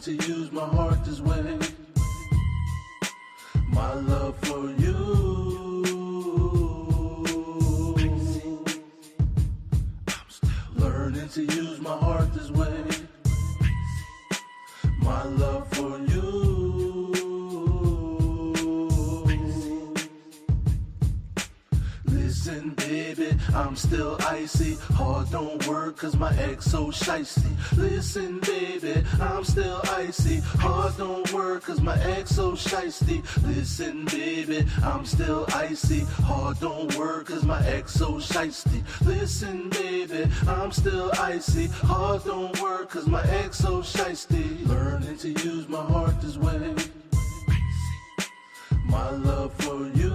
to use my heart this way. My love for you. I'm still learning to use my heart this way. My love for you. Listen, baby, I'm still icy. Heart don't work cause my ex so shicey. Listen, baby, I'm still icy. Heart don't work cause my ex so shicey. Listen, baby, I'm still icy. Heart don't work cause my ex so shicey. Listen, baby, I'm still icy. Heart don't work cause my ex so shicey. Learning to use my heart this way. My love for you.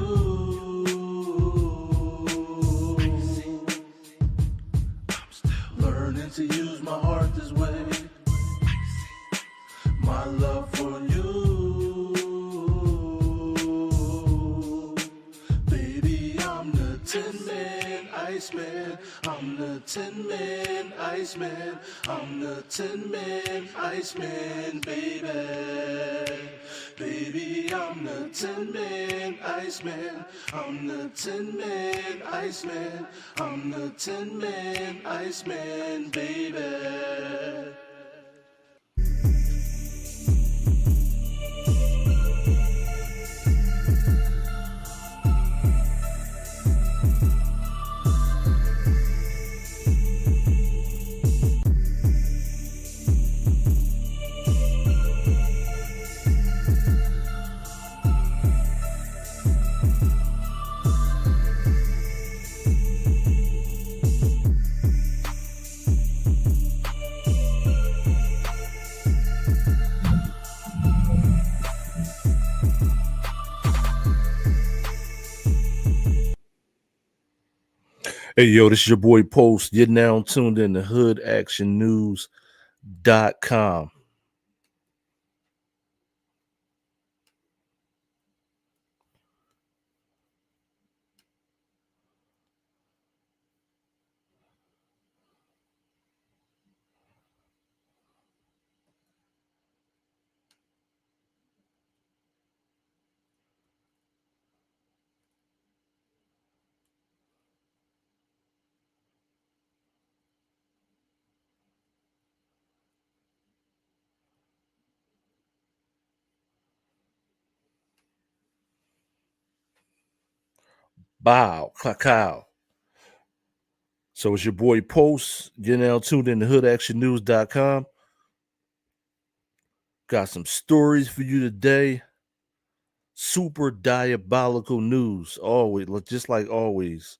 To use my heart this way. My love for you. Baby, I'm the 10-man Iceman. I'm the 10-man Iceman. I'm the 10-man Iceman, baby. Baby, I'm the 10-man Iceman. I'm the 10-man Iceman. I'm the 10-man Iceman, baby. Hey, yo, this is your boy Post. You're now tuned in to hoodactionnews.com. Bow, cacao. So it's your boy Post. You're now tuned in to hoodactionnews.com. Got some stories for you today. Super diabolical news. Always, just like always.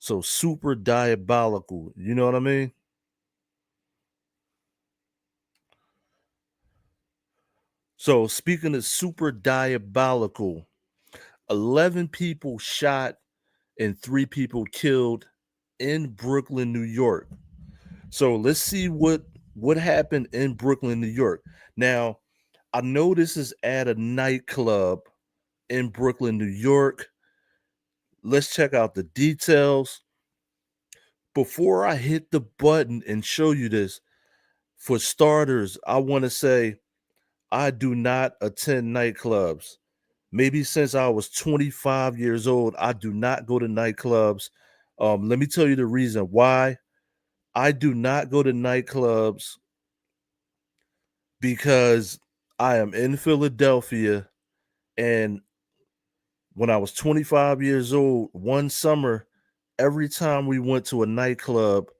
So super diabolical. You know what I mean? So speaking of super diabolical, 11 people shot and 3 people killed in Brooklyn, New York. So let's see what happened in Brooklyn, New York. Now, I know this is at a nightclub in Brooklyn, New York. Let's check out the details. Before I hit the button and show you this, for starters, I want to say I do not attend nightclubs. Maybe since I was 25 years old, I do not go to nightclubs. Let me tell you the reason why. I do not go to nightclubs because I am in Philadelphia, and when I was 25 years old, one summer, every time we went to a nightclub,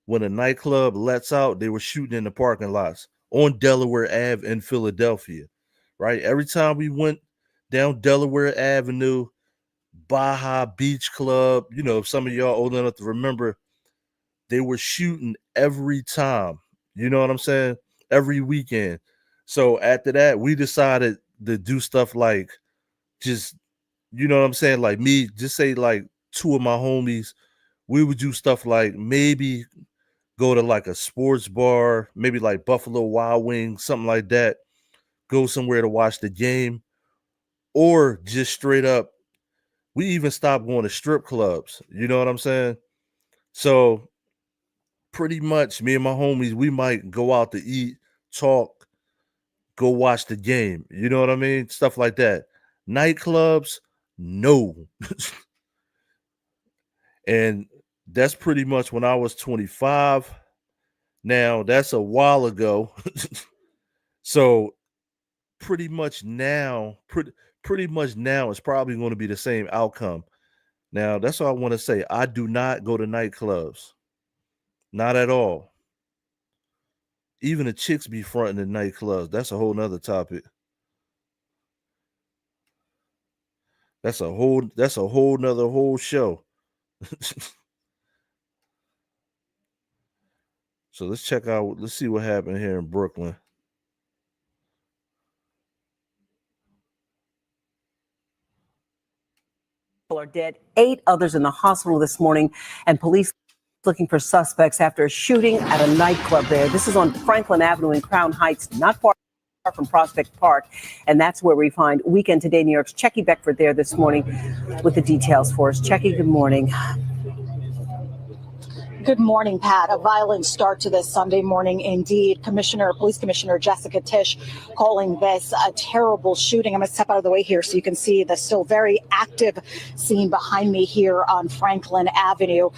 when a nightclub lets out, they were shooting in the parking lots on Delaware Ave in Philadelphia, right? Every time we went down Delaware Avenue, Baja Beach Club, you know, if some of y'all old enough to remember, they were shooting every time. You know what I'm saying? Every weekend. So after that, we decided to do stuff like just, you know what I'm saying? Like me, just say like 2 of my homies, we would do stuff like maybe go to like a sports bar, maybe like Buffalo Wild Wings, something like that. Go somewhere to watch the game, or just straight up. We even stopped going to strip clubs. You know what I'm saying? So pretty much me and my homies, we might go out to eat, talk, go watch the game. You know what I mean? Stuff like that. Nightclubs, no. And that's pretty much when I was 25. Now, that's a while ago. So pretty much now it's probably going to be the same outcome. Now, that's all I want to say. I do not go to nightclubs. Not at all. Even the chicks be fronting in nightclubs. That's a whole nother topic. That's a whole nother whole show. So let's see what happened here in Brooklyn. People are dead, 8 others in the hospital this morning, and police looking for suspects after a shooting at a nightclub there. This is on Franklin Avenue in Crown Heights, not far from Prospect Park, and that's where we find Weekend Today New York's Checky Beckford there this morning with the details for us. Checky, good morning. Good morning, Pat. A violent start to this Sunday morning indeed. Police Commissioner Jessica Tisch calling this a terrible shooting. I'm going to step out of the way here so you can see the still very active scene behind me here on Franklin Avenue.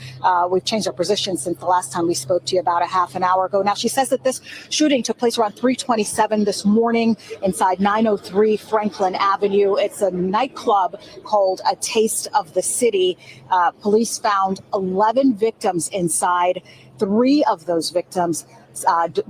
We've changed our position since the last time we spoke to you about a half an hour ago. Now, she says that this shooting took place around 3:27 this morning inside 903 Franklin Avenue. It's a nightclub called A Taste of the City. Police found 11 victims inside. 3 of those victims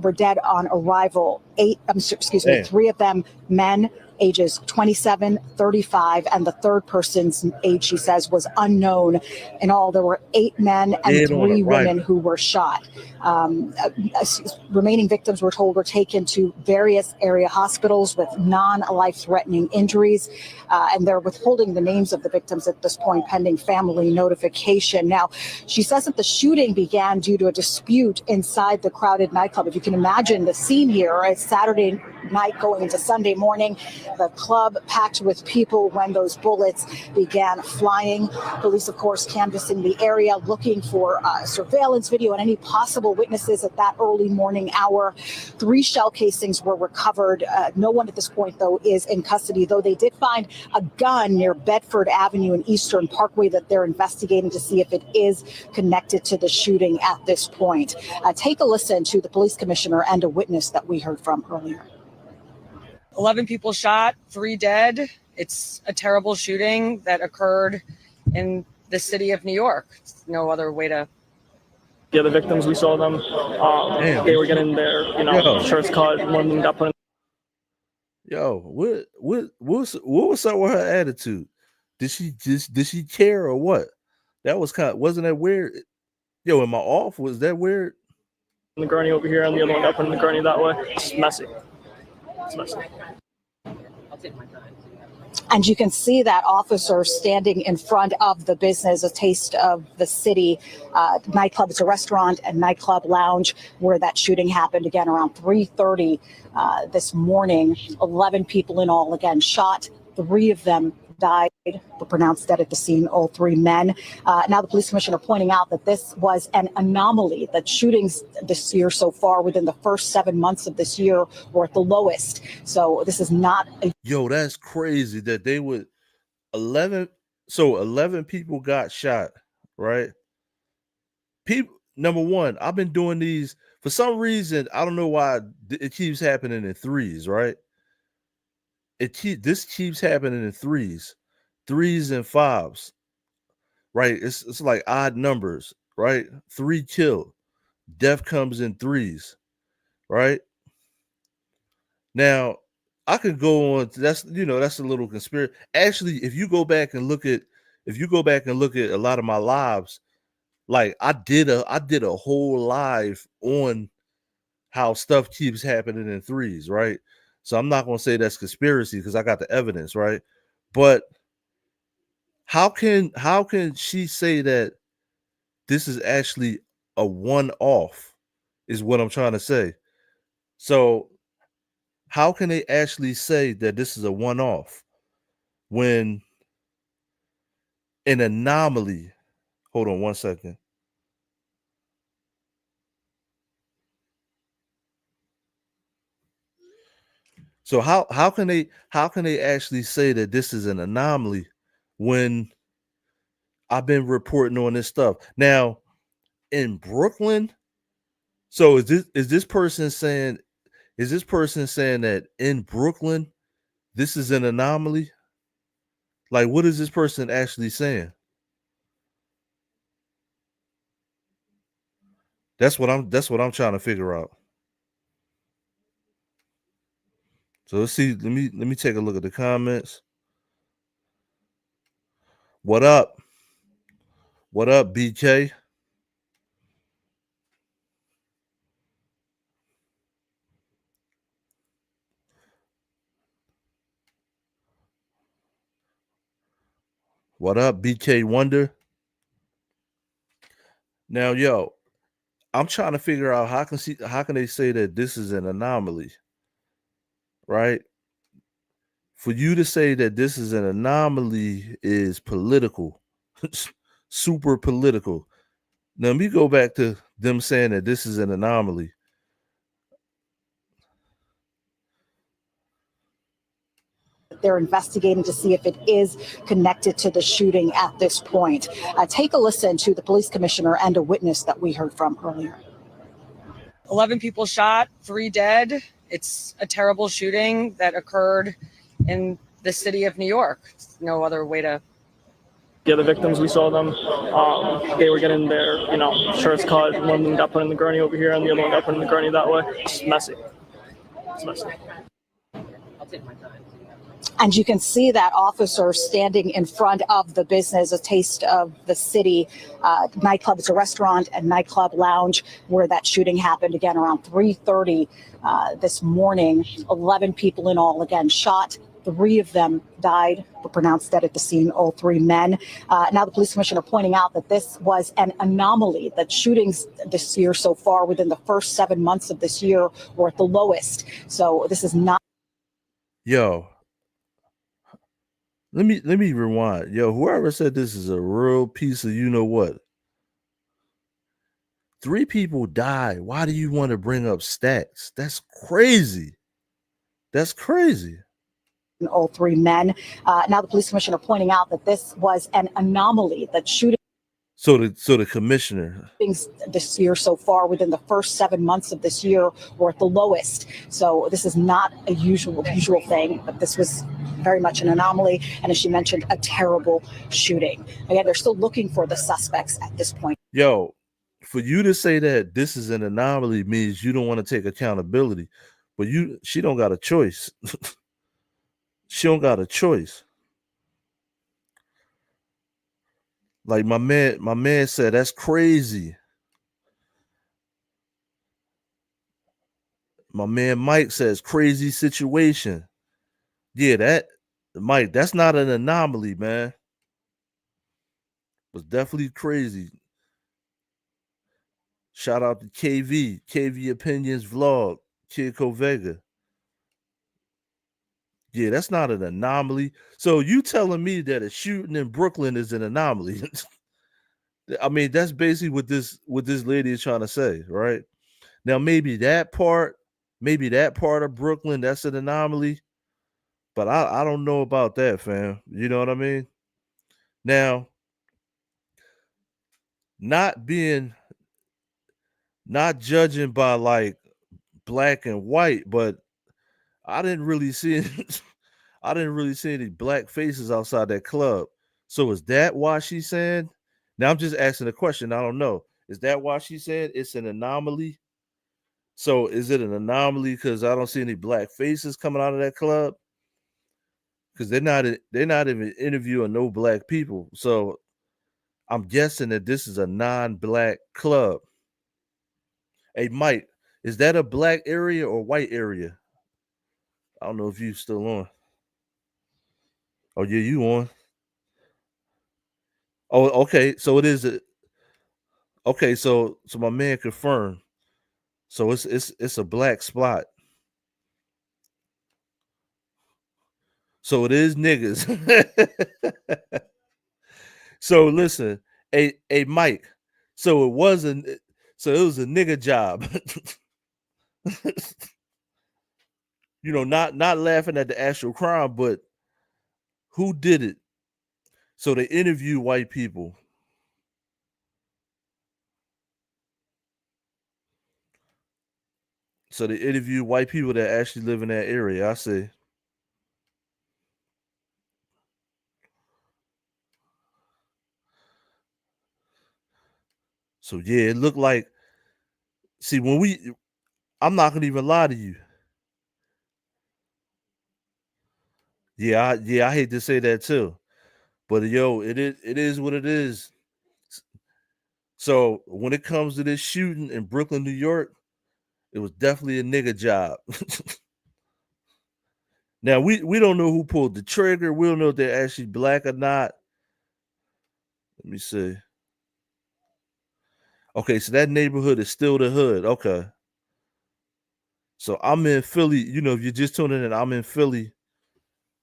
were dead on arrival. 3 of them men, ages 27, 35, and the third person's age, she says, was unknown. In all, there were 8 men and 3 women who were shot. Remaining victims, we're told, were taken to various area hospitals with non-life-threatening injuries, and they're withholding the names of the victims at this point pending family notification. Now, she says that the shooting began due to a dispute inside the crowded nightclub. If you can imagine the scene here, it's Saturday night going into Sunday morning. The club packed with people when those bullets began flying. Police, of course, canvassing the area, looking for surveillance video and any possible witnesses at that early morning hour. 3 shell casings were recovered. No one at this point, though, is in custody, though they did find a gun near Bedford Avenue and Eastern Parkway that they're investigating to see if it is connected to the shooting at this point. Take a listen to the police commissioner and a witness that we heard from earlier. 11 people shot, 3 dead. It's a terrible shooting that occurred in the city of New York. There's no other way to. Yeah, the victims, we saw them. They were getting their, shirts cut. One of them got put in. Yo, what was up with her attitude? Did she care or what? That was wasn't that weird? Yo, am I off? Was that weird? The gurney over here and the other one got put in the gurney that way. It's messy. It's messy. I'll take my time. And you can see that officer standing in front of the business, A Taste of the City nightclub. It's a restaurant and nightclub lounge where that shooting happened again around 3:30 this morning. 11 people in all, again, shot. 3 of them died, were pronounced dead at the scene, all 3 men. Now the police commissioner pointing out that this was an anomaly, that shootings this year so far within the first 7 months of this year were at the lowest. So this is not Yo, that's crazy that they would 11 people got shot, right? People, number one, I've been doing these for some reason, I don't know why it keeps happening in threes, right? This keeps happening in threes and 5s, right? It's like odd numbers, right? 3 killed, death comes in 3s, right? Now I could go on. That's a little conspiracy. Actually, if you go back and look at a lot of my lives, like I did a whole live on how stuff keeps happening in 3s, right? So I'm not gonna say that's conspiracy because I got the evidence, right? But how can she say that this is actually a one-off is what I'm trying to say. So how can they actually say that this is a one-off when an anomaly? Hold on one second. So how can they actually say that this is an anomaly when I've been reporting on this stuff? Now in Brooklyn, so is this person saying that in Brooklyn this is an anomaly? Like, what is this person actually saying? That's what I'm trying to figure out. So let's see. Let me take a look at the comments. What up? What up, BK? What up, BK Wonder? Now, yo, I'm trying to figure out how can they say that this is an anomaly, right? For you to say that this is an anomaly is political, super political. Now, let me go back to them saying that this is an anomaly. They're investigating to see if it is connected to the shooting at this point. Take a listen to the police commissioner and a witness that we heard from earlier. 11 people shot, 3 dead. It's a terrible shooting that occurred in the city of New York. There's no other way to. Yeah, the victims, we saw them. They were getting their, shirts cut. One of them got put in the gurney over here, and the other one got put in the gurney that way. It's messy. It's messy. I'll take my time. And you can see that officer standing in front of the business, a taste of the city nightclub. It's a restaurant and nightclub lounge where that shooting happened again around 3:30 this morning. 11 people in all, again, shot. 3 of them died, were pronounced dead at the scene, all 3 men. Now the police commissioner pointing out that this was an anomaly, that shootings this year so far within the first 7 months of this year were at the lowest. So this is not. Yo, let me rewind. Yo, whoever said this is a real piece of you know what? 3 people died. Why do you want to bring up stats? That's crazy. That's crazy. All 3 men. Now the police commissioner pointing out that this was an anomaly, that shooting. So the commissioner, This year so far within the first 7 months of this year were at the lowest. So this is not a usual thing, but this was very much an anomaly. And as she mentioned, a terrible shooting. Again, they're still looking for the suspects at this point. Yo, for you to say that this is an anomaly means you don't want to take accountability, but she don't got a choice. She don't got a choice. Like my man said, that's crazy. My man Mike says crazy situation. Yeah, Mike, that's not an anomaly, man. It was definitely crazy. Shout out to KV Opinions Vlog, Kid Vega. Yeah, that's not an anomaly. So you telling me that a shooting in Brooklyn is an anomaly? I mean, that's basically what this lady is trying to say, right? Now, maybe that part of Brooklyn, that's an anomaly, but I don't know about that, fam. You know what I mean? Now, not judging by like black and white, but I didn't really see any black faces outside that club. So is that why she's saying? Now I'm just asking a question. I don't know. Is that why she said it's an anomaly? So is it an anomaly because I don't see any black faces coming out of that club? Because they're not even interviewing no black people. So I'm guessing that this is a non-black club. Hey, Mike, is that a black area or white area? I don't know if you still on. Oh yeah, you on. Oh, okay. So it is okay, so my man confirmed. So it's a black spot. So it is niggas. So listen, hey Mike. So it was a nigga job. not laughing at the actual crime, but who did it? So they interview white people. So they interview white people that actually live in that area. I say, so yeah, it looked like. See, I'm not gonna even lie to you. Yeah, I hate to say that too, but yo, it is what it is. So when it comes to this shooting in Brooklyn, New York, it was definitely a nigga job. Now we don't know who pulled the trigger. We don't know if they're actually black or not. Let me see. Okay, so that neighborhood is still the hood. Okay. So I'm in Philly. If you're just tuning in, I'm in Philly.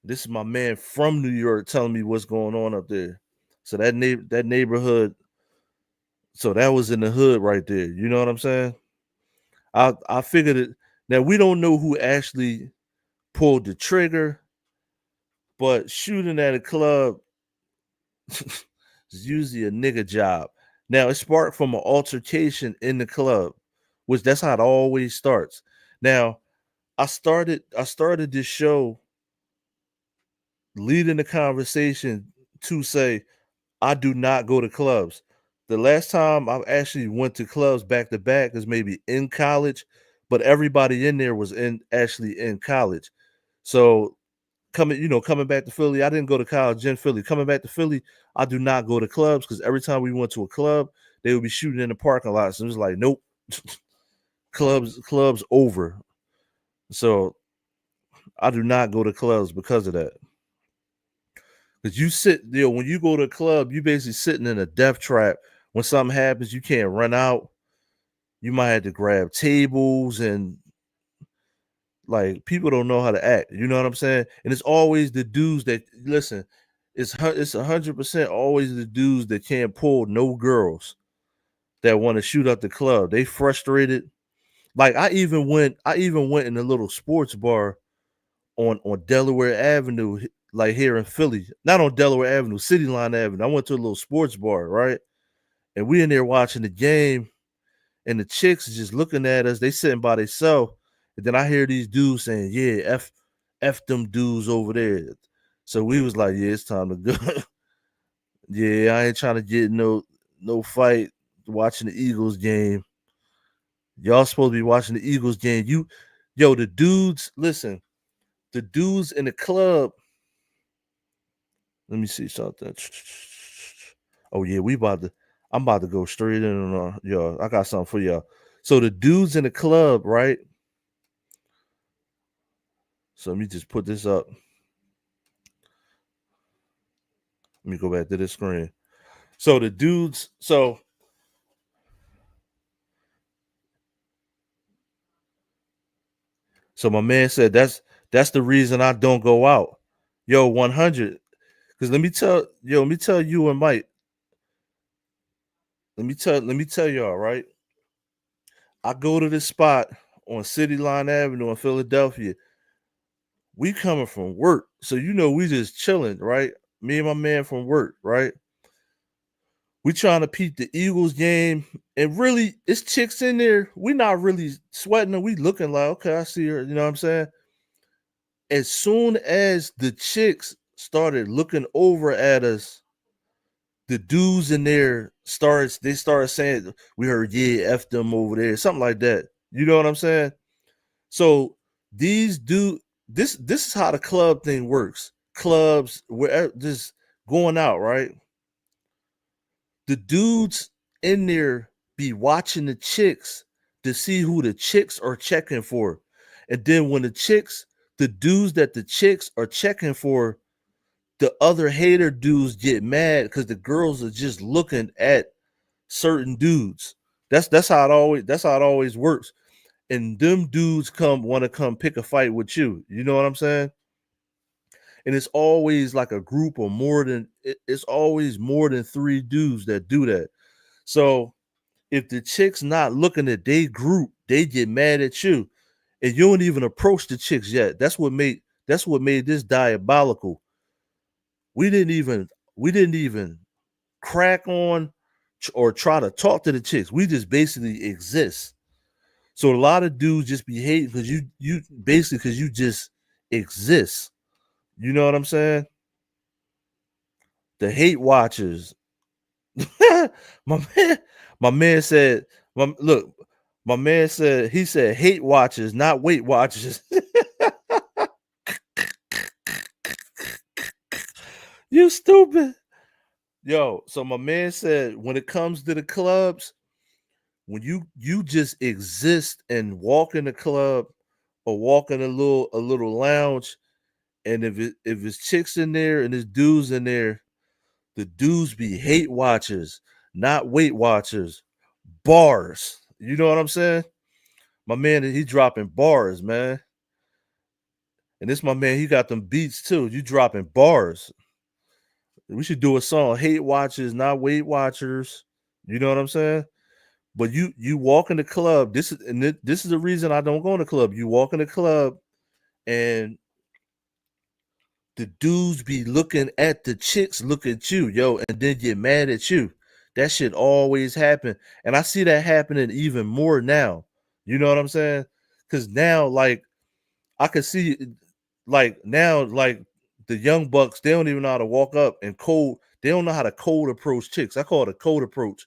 This is my man from New York telling me what's going on up there. So that neighborhood, so that was in the hood right there. You know what I'm saying? I figured it. Now we don't know who actually pulled the trigger, but shooting at a club is usually a nigga job. Now it sparked from an altercation in the club, which that's how it always starts. Now I started this show leading the conversation to say I do not go to clubs. The last time I actually went to clubs back to back is maybe in college, but everybody in there was actually in college. So coming back to Philly, I didn't go to college in Philly. Coming back to Philly, I do not go to clubs because every time we went to a club, they would be shooting in the parking lot. So it was like, nope, clubs over. So I do not go to clubs because of that. Because when you go to a club, you basically sitting in a death trap. When something happens, you can't run out. You might have to grab tables and like people don't know how to act. You know what I'm saying? And it's always the dudes that listen. It's 100% always the dudes that can't pull no girls that want to shoot up the club. They frustrated. Like I even went in a little sports bar on Delaware Avenue, like here in Philly. Not on Delaware Avenue, City Line Avenue. I went to a little sports bar, right? And we in there watching the game, and the chicks is just looking at us. They sitting by themselves. And then I hear these dudes saying, "Yeah, f them dudes over there." So we was like, "Yeah, it's time to go." Yeah, I ain't trying to get no fight watching the Eagles game. Y'all supposed to be watching the Eagles game. The dudes, listen, the dudes in the club. Let me see something. Oh yeah, I'm about to go straight in on y'all. I got something for y'all. So the dudes in the club, right? So let me just put this up. Let me go back to this screen. So the dudes, so my man said that's the reason I don't go out. Yo, 100. Because let me tell you and Mike. Let me tell y'all, right? I go to this spot on City Line Avenue in Philadelphia. We coming from work. So we just chilling, right? Me and my man from work, right? We trying to peep the Eagles game, and really, it's chicks in there. We not really sweating them. We looking like, okay, I see her. You know what I'm saying? As soon as the chicks started looking over at us, the dudes in there started saying, "We heard, yeah, f them over there," something like that. You know what I'm saying? So these this is how the club thing works. Clubs, where just going out, right? The dudes in there be watching the chicks to see who the chicks are checking for. And then when the dudes that the chicks are checking for, the other hater dudes get mad because the girls are just looking at certain dudes. That's how it always works. And them dudes want to come pick a fight with you. You know what I'm saying? And it's always like a group of it's always more than 3 dudes that do that. So if the chick's not looking at their group, they get mad at you. and you don't even approach the chicks yet. That's what made this diabolical. We didn't even crack on or try to talk to the chicks. We just basically exist. So a lot of dudes just be hating because you basically because you just exist. You know what I'm saying? The hate watchers. my man said, my man said he said hate watchers, not Weight Watchers. You stupid. Yo, so my man said when it comes to the clubs, when you just exist and walk in the club or walk in a little lounge, and if it's chicks in there and there's dudes in there, the dudes be hate watchers, not Weight Watchers. Bars. You know what I'm saying? My man, he dropping bars, man. And this my man, he got them beats too. You dropping bars. We should do a song, Hate Watchers, not Weight Watchers. You know what I'm saying? But you walk in the club. This is the reason I don't go in the club. You walk in the club and the dudes be looking at the chicks, look at you, yo, and then get mad at you. That shit always happen. And I see that happening even more now. You know what I'm saying? Because now, like, I can see, like, now, like, the young bucks, they don't even know how to walk up and cold. They don't know how to cold approach chicks. I call it a cold approach,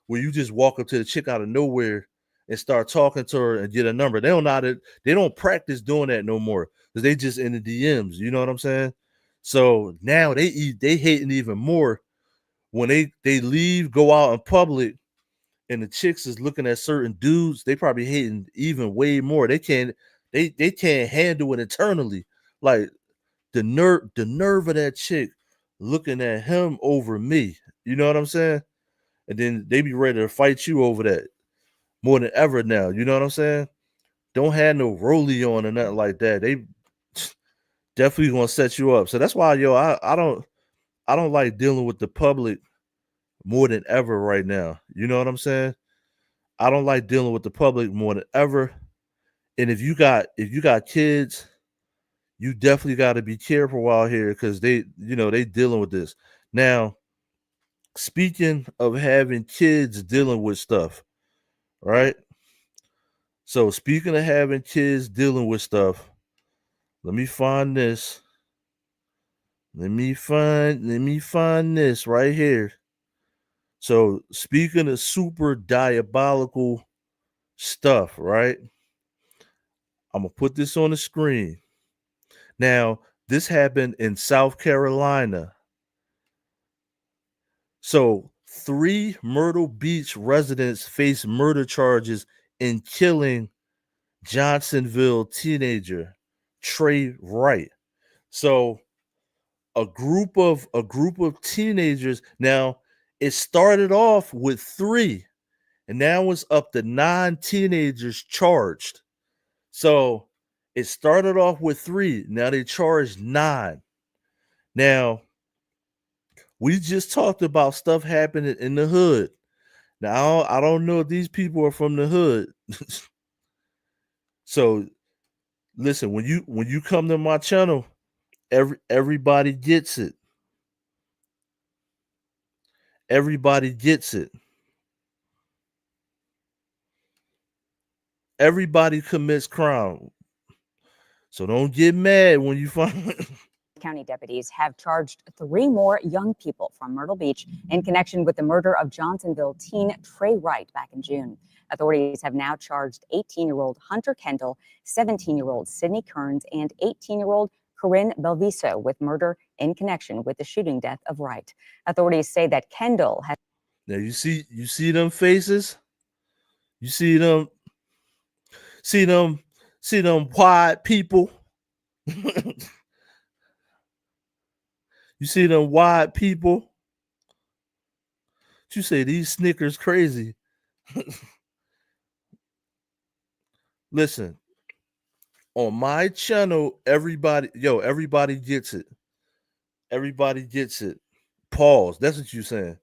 where you just walk up to the chick out of nowhere and start talking to her and get a number. They don't know how to, they don't practice doing that no more because they just in the DMs. You know what I'm saying? So now they hating even more when they leave, go out in public, and the chicks is looking at certain dudes. They probably hating even way more. They can't handle it internally. Like the nerve of that chick looking at him over me. You know what I'm saying? And then they be ready to fight you over that more than ever now. You know what I'm saying? Don't have no rollie on or nothing like that. They definitely gonna set you up. So that's why, yo, I don't like dealing with the public more than ever right now. You know what I'm saying? I don't like dealing with the public more than ever. And if you got kids, you definitely got to be careful out here because they dealing with this. Now, speaking of having kids dealing with stuff, right? So speaking of having kids dealing with stuff, let me find this. Let me find this right here. So speaking of super diabolical stuff, right? I'm gonna put this on the screen. Now, this happened in South Carolina. So 3 Myrtle Beach residents face murder charges in killing Johnsonville teenager Trey Wright. So a group of teenagers. Now, it started off with 3, and now it's up to 9 teenagers charged. So it started off with 3. Now they charged 9. Now, we just talked about stuff happening in the hood. Now, I don't know if these people are from the hood. So listen, when you come to my channel, everybody gets it. Everybody gets it. Everybody commits crime. So don't get mad when you find County deputies have charged 3 more young people from Myrtle Beach in connection with the murder of Johnsonville teen Trey Wright back in June. Authorities have now charged 18-year-old Hunter Kendall, 17-year-old Sydney Kearns, and 18-year-old Corinne Belviso with murder in connection with the shooting death of Wright. Authorities say that Kendall has. Now you see them faces? You see them wide people? You see them wide people? You say these Snickers crazy. Listen, on my channel, everybody gets it. Everybody gets it. Pause. That's what you're saying.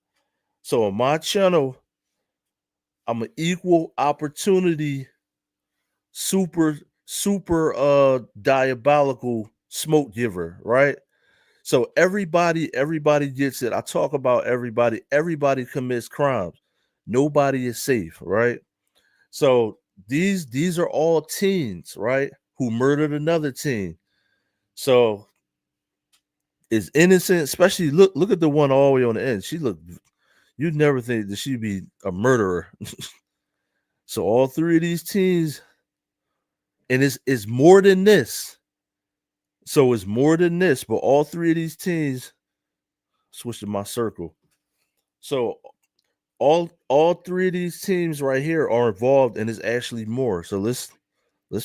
So on my channel, I'm an equal opportunity super super diabolical smoke giver, right? So everybody gets it. I talk about everybody commits crimes. Nobody is safe, right? So these are all teens, right? Who murdered another teen. So is innocent, especially look at the one all the way on the end. She looked, you'd never think that she'd be a murderer. So all three of these teens, and it's more than this. So it's more than this, but all three of these teens switched to my circle. So all three of these teams right here are involved, and it's actually more. So let's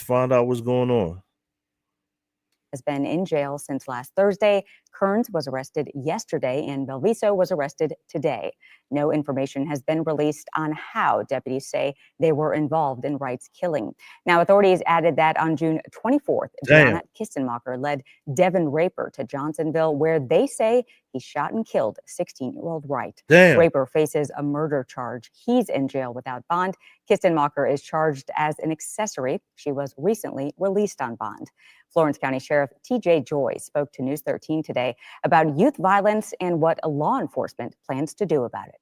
find out what's going on. Has been in jail since last Thursday. Kearns was arrested yesterday and Belviso was arrested today. No information has been released on how deputies say they were involved in Wright's killing. Now, authorities added that on June 24th, Damn. Gianna Kistenmacher led Devin Raper to Johnsonville, where they say he shot and killed 16-year-old Wright. Damn. Raper faces a murder charge. He's in jail without bond. Kistenmacher is charged as an accessory. She was recently released on bond. Florence County Sheriff T.J. Joy spoke to News 13 today about youth violence and what law enforcement plans to do about it.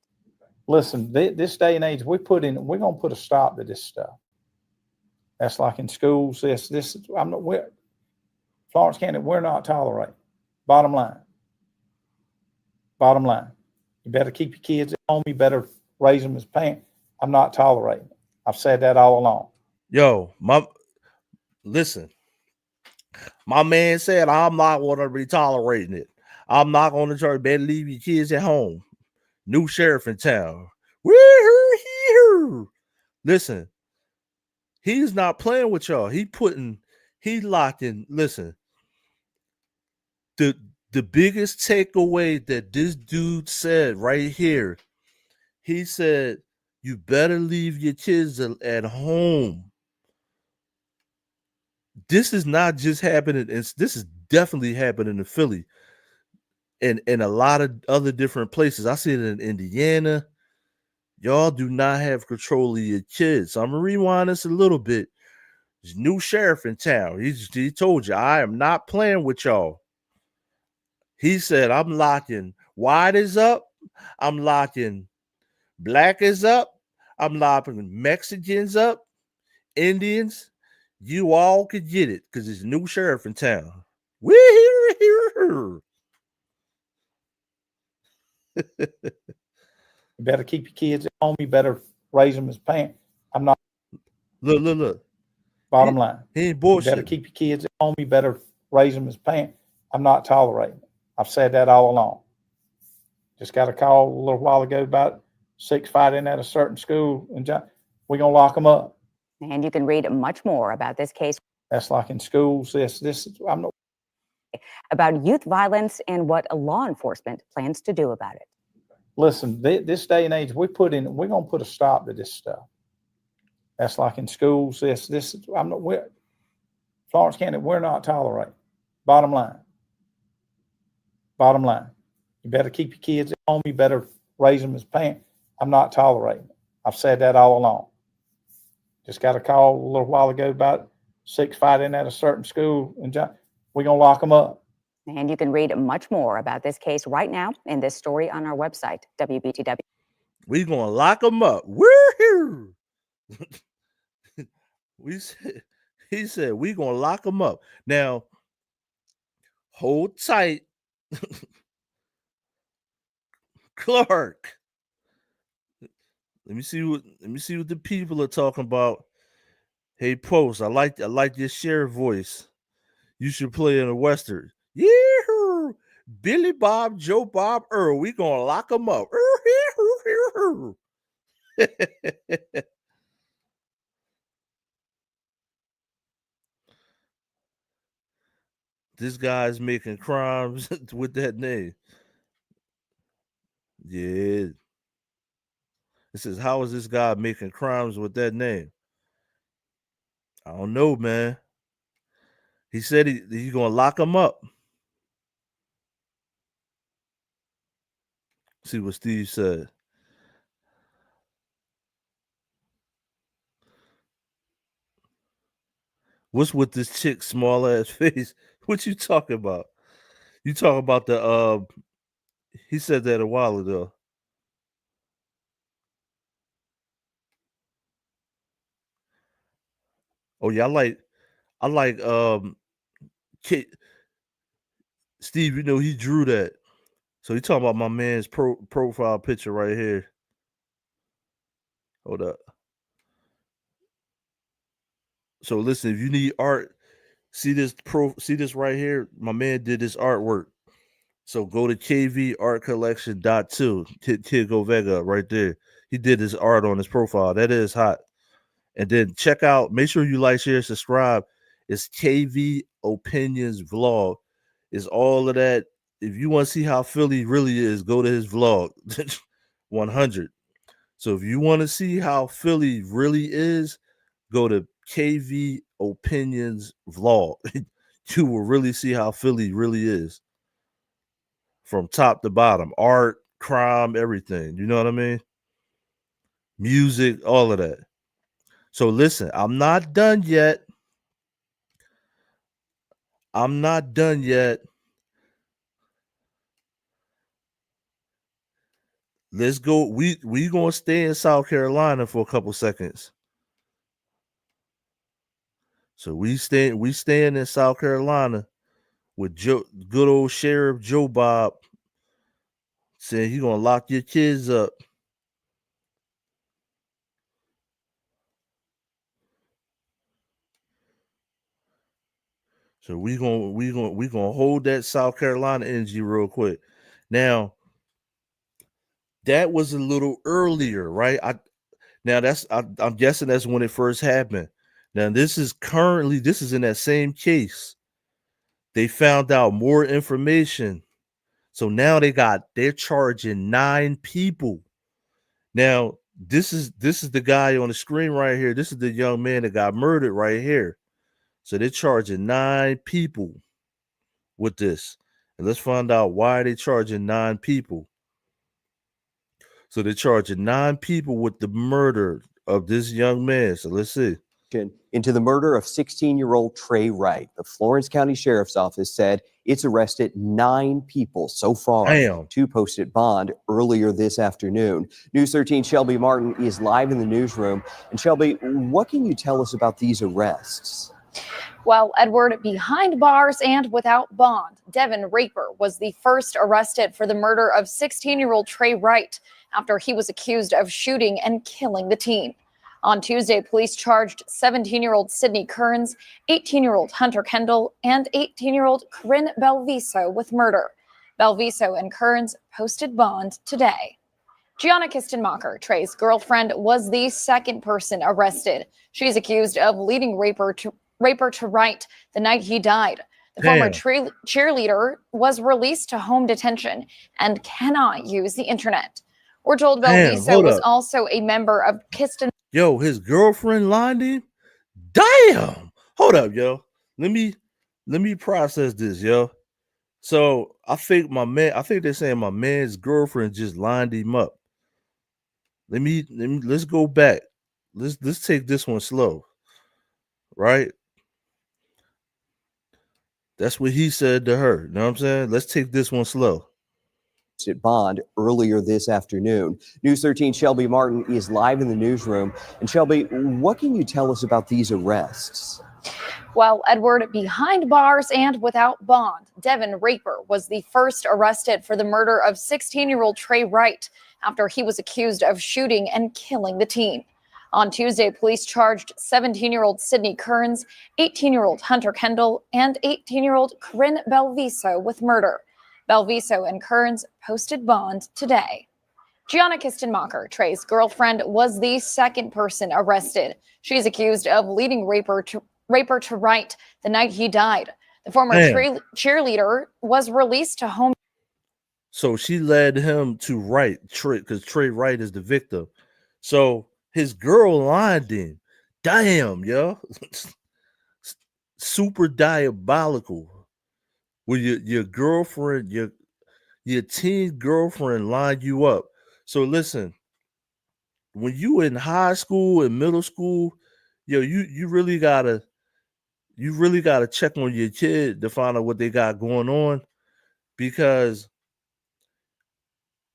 Listen, this day and age, we're going to put a stop to this stuff. That's like in schools. Florence County, we're not tolerating. Bottom line. You better keep your kids at home. You better raise them as parents. I'm not tolerating it. I've said that all along. Yo, listen. My man said, I'm not going to be tolerating it. I'm not going to try to better leave your kids at home. New sheriff in town. Woo-hoo-hee-hoo. Listen, he's not playing with y'all. He locked in. Listen, the biggest takeaway that this dude said right here, he said, you better leave your kids at home. This is not just happening. This is definitely happening in Philly and a lot of other different places. I see it in Indiana. Y'all do not have control of your kids. So I'm going to rewind this a little bit. There's a new sheriff in town. He told you, I am not playing with y'all. He said, I'm locking white is up. I'm locking black is up. I'm locking Mexicans up. Indians. You all could get it because there's a new sheriff in town. Woo-hoo-hoo-hoo. You better keep your kids at home. You better raise them as parents. I'm not. Look. Bottom line. He ain't bullshit. You better keep your kids at home. You better raise them as parents. I'm not tolerating it. I've said that all along. Just got a call a little while ago about 6 fighting at a certain school, and we're going to lock them up. And you can read much more about this case. That's like in schools. I'm not. About youth violence and what law enforcement plans to do about it. Listen, this day and age, we're going to put a stop to this stuff. That's like in schools. Florence County, we're not tolerating. Bottom line. You better keep your kids at home. You better raise them as parents. I'm not tolerating it. I've said that all along. Just got a call a little while ago about 6 fighting at a certain school, and we're going to lock them up. And you can read much more about this case right now in this story on our website, WBTW. We're going to lock them up. Woo-hoo! He said, we're going to lock them up. Now, hold tight. Clark. Let me see what the people are talking about. Hey, Post, I like your sheriff voice. You should play in a Western. Yeah, Billy Bob, Joe Bob, Earl. We gonna lock them up. This guy's making crimes with that name. Yeah. It says, how is this guy making crimes with that name? I don't know, man. He said he's gonna lock him up. See what Steve said. What's with this chick small ass face? What you talking about? You talking about the he said that a while ago. Oh yeah, I like Steve, you know he drew that. So he talking about my man's profile picture right here. Hold up. So listen, if you need art, see this right here. My man did this artwork. So go to kvartcollection.2. Kid Go Vega right there. He did his art on his profile. That is hot. And then check out, make sure you like, share, subscribe. It's KV Opinions Vlog. It's all of that. If you want to see how Philly really is, go to his vlog. 100. So if you want to see how Philly really is, go to KV Opinions Vlog. You will really see how Philly really is. From top to bottom. Art, crime, everything. You know what I mean? Music, all of that. So listen, I'm not done yet. I'm not done yet. Let's go. We gonna stay in South Carolina for a couple seconds. So we staying in South Carolina with good old Sheriff Joe Bob saying he gonna lock your kids up. So we gonna hold that South Carolina energy real quick. Now that was a little earlier, right? I'm guessing that's when it first happened. Now this is in that same case. They found out more information. So now they're charging 9 people. Now, this is the guy on the screen right here. This is the young man that got murdered right here. So they're charging 9 people with this. And let's find out why they're charging 9 people. So they're charging 9 people with the murder of this young man. So let's see. Into the murder of 16-year-old Trey Wright. The Florence County Sheriff's Office said it's arrested 9 people so far. Damn. 2 posted bond earlier this afternoon. News 13 Shelby Martin is live in the newsroom. And Shelby, what can you tell us about these arrests? Well, Edward, behind bars and without bond, Devin Raper was the first arrested for the murder of 16-year-old Trey Wright after he was accused of shooting and killing the teen. On Tuesday, police charged 17-year-old Sydney Kearns, 18-year-old Hunter Kendall, and 18-year-old Corinne Belviso with murder. Belviso and Kearns posted bond today. Gianna Kistenmacher, Trey's girlfriend, was the second person arrested. She's accused of leading Raper to Wright the night he died. The former cheerleader was released to home detention and cannot use the internet. We're told Belviso was also a member of Kisten. Yo, his girlfriend lined him? Damn! Hold up, yo. Let me process this, yo. So I think they're saying my man's girlfriend just lined him up. Let's go back. Let's take this one slow. Right? That's what he said to her. You know what I'm saying? Let's take this one slow. Bond earlier this afternoon. News 13 Shelby Martin is live in the newsroom. And Shelby, what can you tell us about these arrests? Well, Edward, behind bars and without bond, Devin Raper was the first arrested for the murder of 16-year-old Trey Wright after he was accused of shooting and killing the teen. On Tuesday, police charged 17-year-old Sydney Kearns, 18-year-old Hunter Kendall, and 18-year-old Corinne Belviso with murder. Belviso and Kearns posted bond today. Gianna Kistenmacher, Trey's girlfriend, was the second person arrested. She's accused of leading Raper to Wright the night he died. The former cheerleader was released to home. So she led him to Wright, because Trey Wright is the victim. So his girl lined him. Damn, yo. Super diabolical. Where your girlfriend, your teen girlfriend lined you up. So listen, when you in high school and middle school, yo, you really gotta you really got to check on your kid to find out what they got going on, because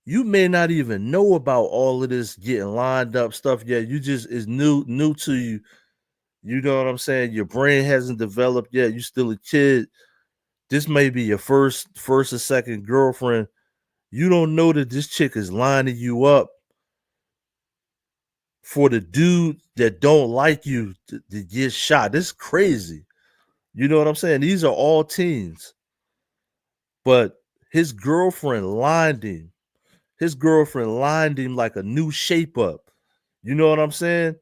you may not even know about all of this getting lined up stuff yet. You just is new to you. You know what I'm saying? Your brain hasn't developed yet. You still a kid. This may be your first or second girlfriend. You don't know that this chick is lining you up for the dude that don't like you to get shot. This is crazy. You know what I'm saying? These are all teens. But his girlfriend lined him. His girlfriend lined him like a new shape up. You know what I'm saying?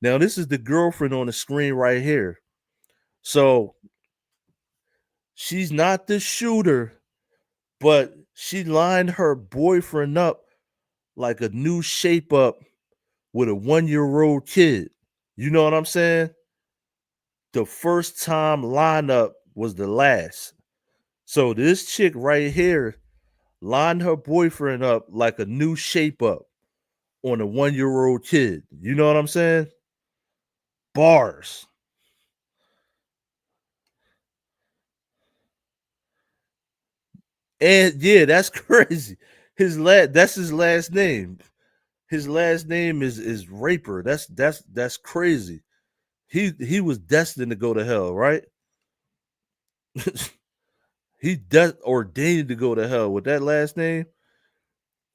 Now, this is the girlfriend on the screen right here. So she's not the shooter, but she lined her boyfriend up like a new shape up with a 1-year-old kid. You know what I'm saying? The first time lineup was the last. So this chick right here lined her boyfriend up like a new shape up on a 1-year-old kid. You know what I'm saying? Bars. And yeah, that's crazy. That's his last name. His last name is Raper. That's crazy. He was destined to go to hell, right? He ordained to go to hell with that last name.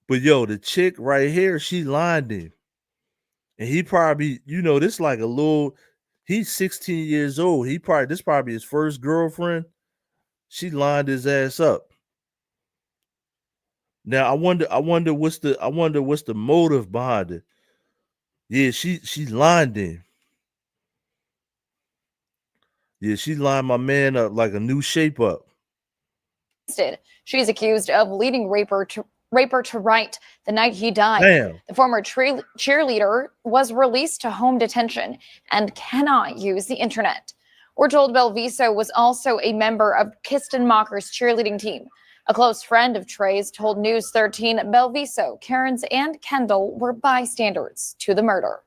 But yo, the chick right here, she lined him. And he probably, this like a little, he's 16 years old. This probably his first girlfriend. She lined his ass up. Now I wonder what's the motive behind it. Yeah, she lined him. Yeah, she lined my man up like a new shape up. She's accused of leading Raper to right the night he died. Damn. The former cheerleader was released to home detention and cannot use the internet. We're told Belviso was also a member of Kistenmacher's cheerleading team. A close friend of Trey's told News 13 Belviso, Cairns, and Kendall were bystanders to the murder.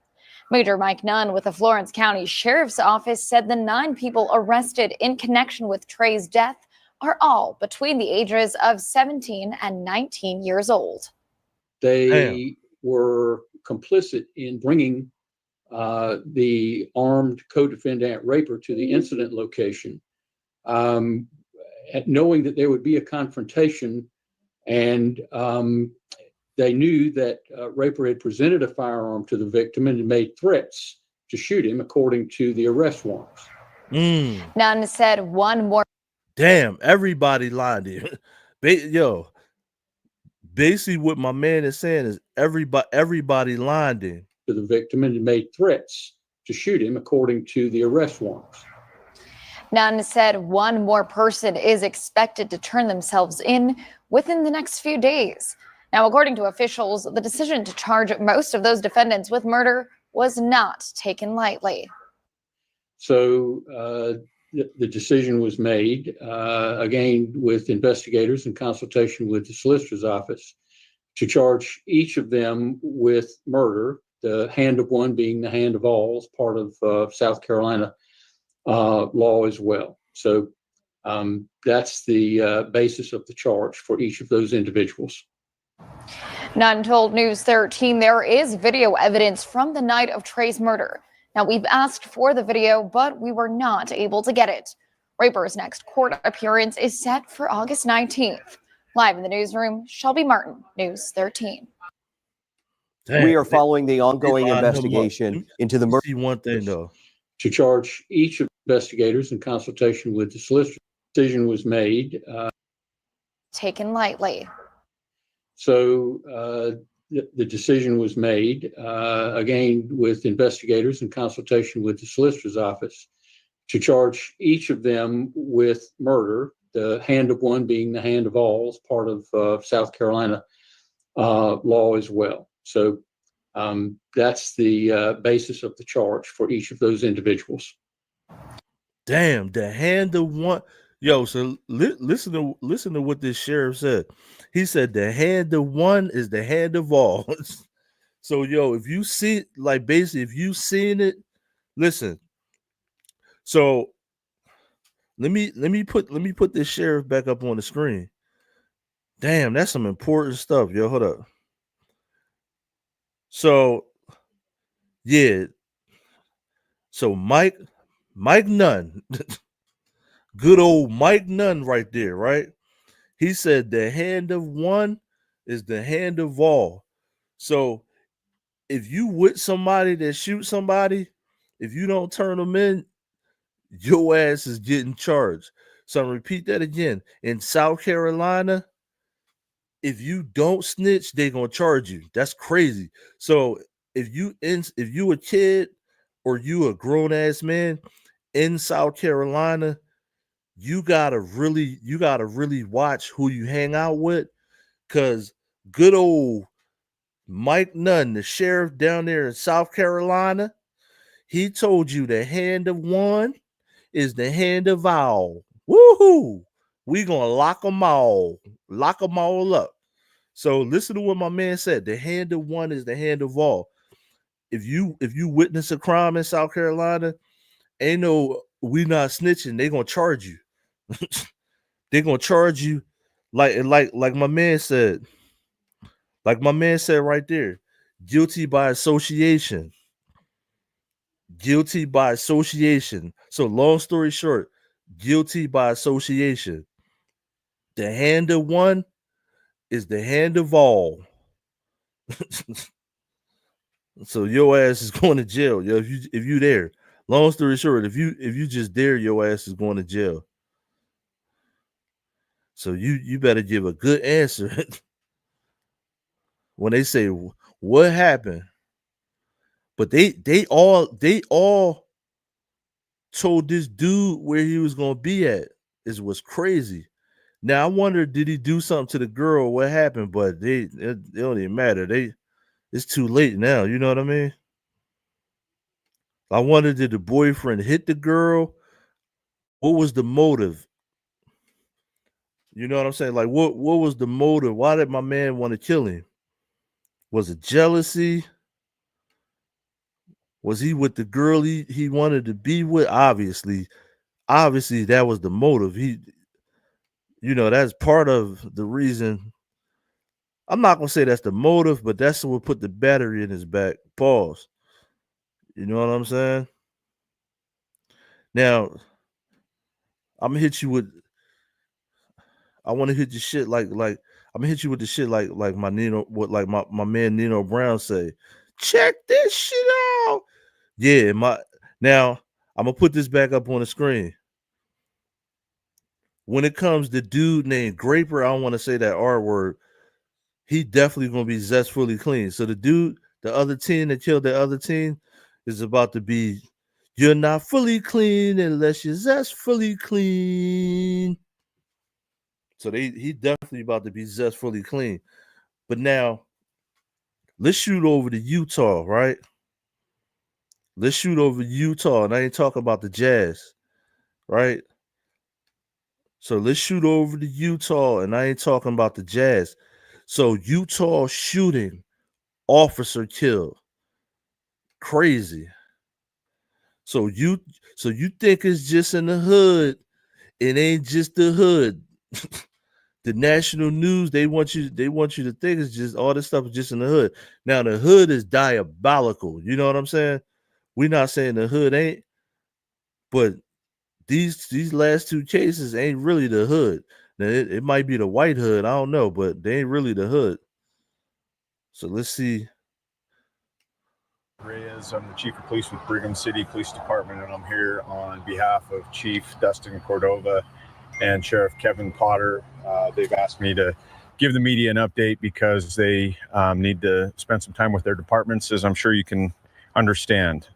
Major Mike Nunn with the Florence County Sheriff's Office said the 9 people arrested in connection with Trey's death are all between the ages of 17 and 19 years old. They were complicit in bringing the armed co-defendant Raper to the incident location, knowing that there would be a confrontation, and they knew that Raper had presented a firearm to the victim and made threats to shoot him, according to the arrest warrants. Nunn said one more. Damn, everybody lined him. Yo, basically what my man is saying is everybody lined him to the victim and made threats to shoot him, according to the arrest warrants. Nunn said one more person is expected to turn themselves in within the next few days. Now, according to officials, the decision to charge most of those defendants with murder was not taken lightly. So the decision was made, again, with investigators in consultation with the solicitor's office, to charge each of them with murder, the hand of one being the hand of all, as part of South Carolina law as well. So that's the basis of the charge for each of those individuals. Nunn told News 13 there is video evidence from the night of Trey's murder. Now, we've asked for the video, but we were not able to get it. Raper's next court appearance is set for August 19th. Live in the newsroom, Shelby Martin, News 13. Damn, we are following the ongoing investigation into the murder. See one thing though. To charge each of the investigators in consultation with the solicitor, decision was made. Taken lightly. So the decision was made, again, with investigators in consultation with the solicitor's office, to charge each of them with murder, the hand of one being the hand of all, as part of South Carolina law as well. So that's the basis of the charge for each of those individuals. Damn, the hand of one. Yo, so listen to what this sheriff said. He said the hand of one is the hand of all. So yo, if you see, like, basically, if you seen it, listen. So Let me put this sheriff back up on the screen. Damn, that's some important stuff, yo. Hold up. So yeah, so Mike Nunn, good old Mike Nunn right there, right? He said the hand of one is the hand of all. So if you with somebody that shoots somebody, if you don't turn them in, your ass is getting charged. So I repeat that again. In South Carolina, if you don't snitch, they're gonna charge you. That's crazy. So if you a kid or you a grown ass man in South Carolina, you gotta really watch who you hang out with, because good old Mike Nunn, the sheriff down there in South Carolina, he told you the hand of one is the hand of all. Woohoo! We gonna lock them all up. So listen to what my man said. The hand of one is the hand of all. If you witness a crime in South Carolina, ain't no we not snitching. They gonna charge you. They gonna charge you like my man said. Like my man said right there, guilty by association. Guilty by association. So long story short, guilty by association. The hand of one is the hand of all. So your ass is going to jail, yo. If you there. Long story short, if you just there, your ass is going to jail. So you better give a good answer when they say what happened. But they all told this dude where he was gonna be at. Is what's crazy. Now I wonder, did he do something to the girl? What happened? But it don't even matter. It's too late now. You know what I mean? I wonder, did the boyfriend hit the girl? What was the motive? You know what I'm saying? Like what was the motive? Why did my man want to kill him? Was it jealousy? Was he with the girl he wanted to be with? Obviously that was the motive. That's part of the reason. I'm not gonna say that's the motive, but that's what put the battery in his back. Pause. You know what I'm saying? Now, I'm gonna hit you with. I want to hit the shit like I'm gonna hit you with the shit like my my man Nino Brown say. Check this shit out. Yeah, now I'm gonna put this back up on the screen. When it comes to dude named Graper, I don't want to say that R word. He definitely gonna be zestfully clean. So the dude, the other team that killed the other team, is about to be. You're not fully clean unless you're zestfully clean. So he definitely about to be zestfully clean. But now, let's shoot over to Utah, right? Let's shoot over Utah, and I ain't talking about the Jazz, right? So let's shoot over to Utah, and I ain't talking about the Jazz. So Utah shooting, officer killed. Crazy. So you think it's just in the hood. It ain't just the hood. The national news, they want you to think it's just all this stuff is just in the hood. Now the hood is diabolical. You know what I'm saying? We're not saying the hood ain't, but these last two cases ain't really the hood. Now it might be the white hood, I don't know, but they ain't really the hood. So let's see. Reyes. I'm the Chief of Police with Brigham City Police Department, and I'm here on behalf of Chief Dustin Cordova and Sheriff Kevin Potter. They've asked me to give the media an update because they need to spend some time with their departments, as I'm sure you can understand.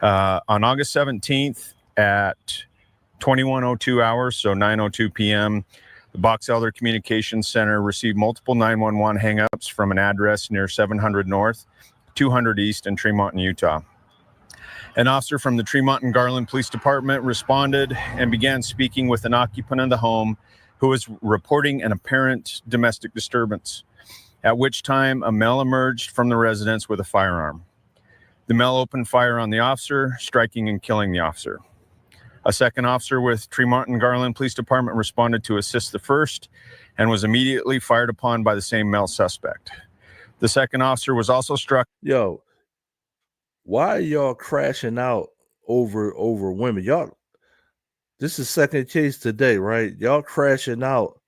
On August 17th at 21:02 hours, so 9:02 p.m., the Box Elder Communications Center received multiple 911 hangups from an address near 700 North, 200 East in Tremont, Utah. An officer from the Tremont and Garland Police Department responded and began speaking with an occupant of the home who was reporting an apparent domestic disturbance, at which time a male emerged from the residence with a firearm. The male opened fire on the officer, striking and killing the officer. A second officer with Tremont and Garland Police Department responded to assist the first and was immediately fired upon by the same male suspect. The second officer was also struck. Yo, why are y'all crashing out over women? Y'all, this is second case today, right? Y'all crashing out,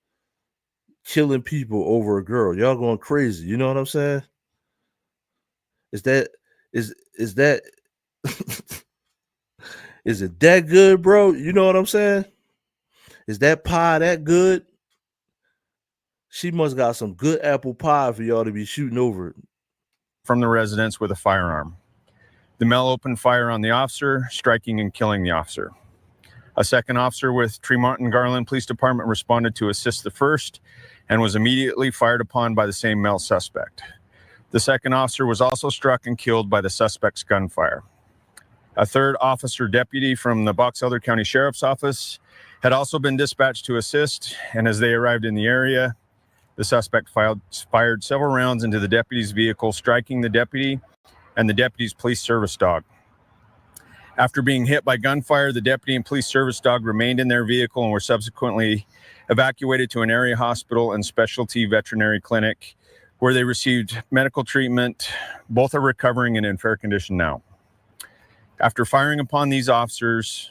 killing people over a girl. Y'all going crazy. You know what I'm saying? Is that is that is it that good, bro? You know what I'm saying? Is that pie that good? She must got some good apple pie for y'all to be shooting over it. From the residence with a firearm. The male opened fire on the officer, striking and killing the officer. A second officer with Tremont and Garland Police Department responded to assist the first and was immediately fired upon by the same male suspect. The second officer was also struck and killed by the suspect's gunfire. A third officer deputy from the Box Elder County Sheriff's Office had also been dispatched to assist, and as they arrived in the area, the suspect fired several rounds into the deputy's vehicle, striking the deputy and the deputy's police service dog. After being hit by gunfire, the deputy and police service dog remained in their vehicle and were subsequently evacuated to an area hospital and specialty veterinary clinic where they received medical treatment. Both are recovering and in fair condition now. After firing upon these officers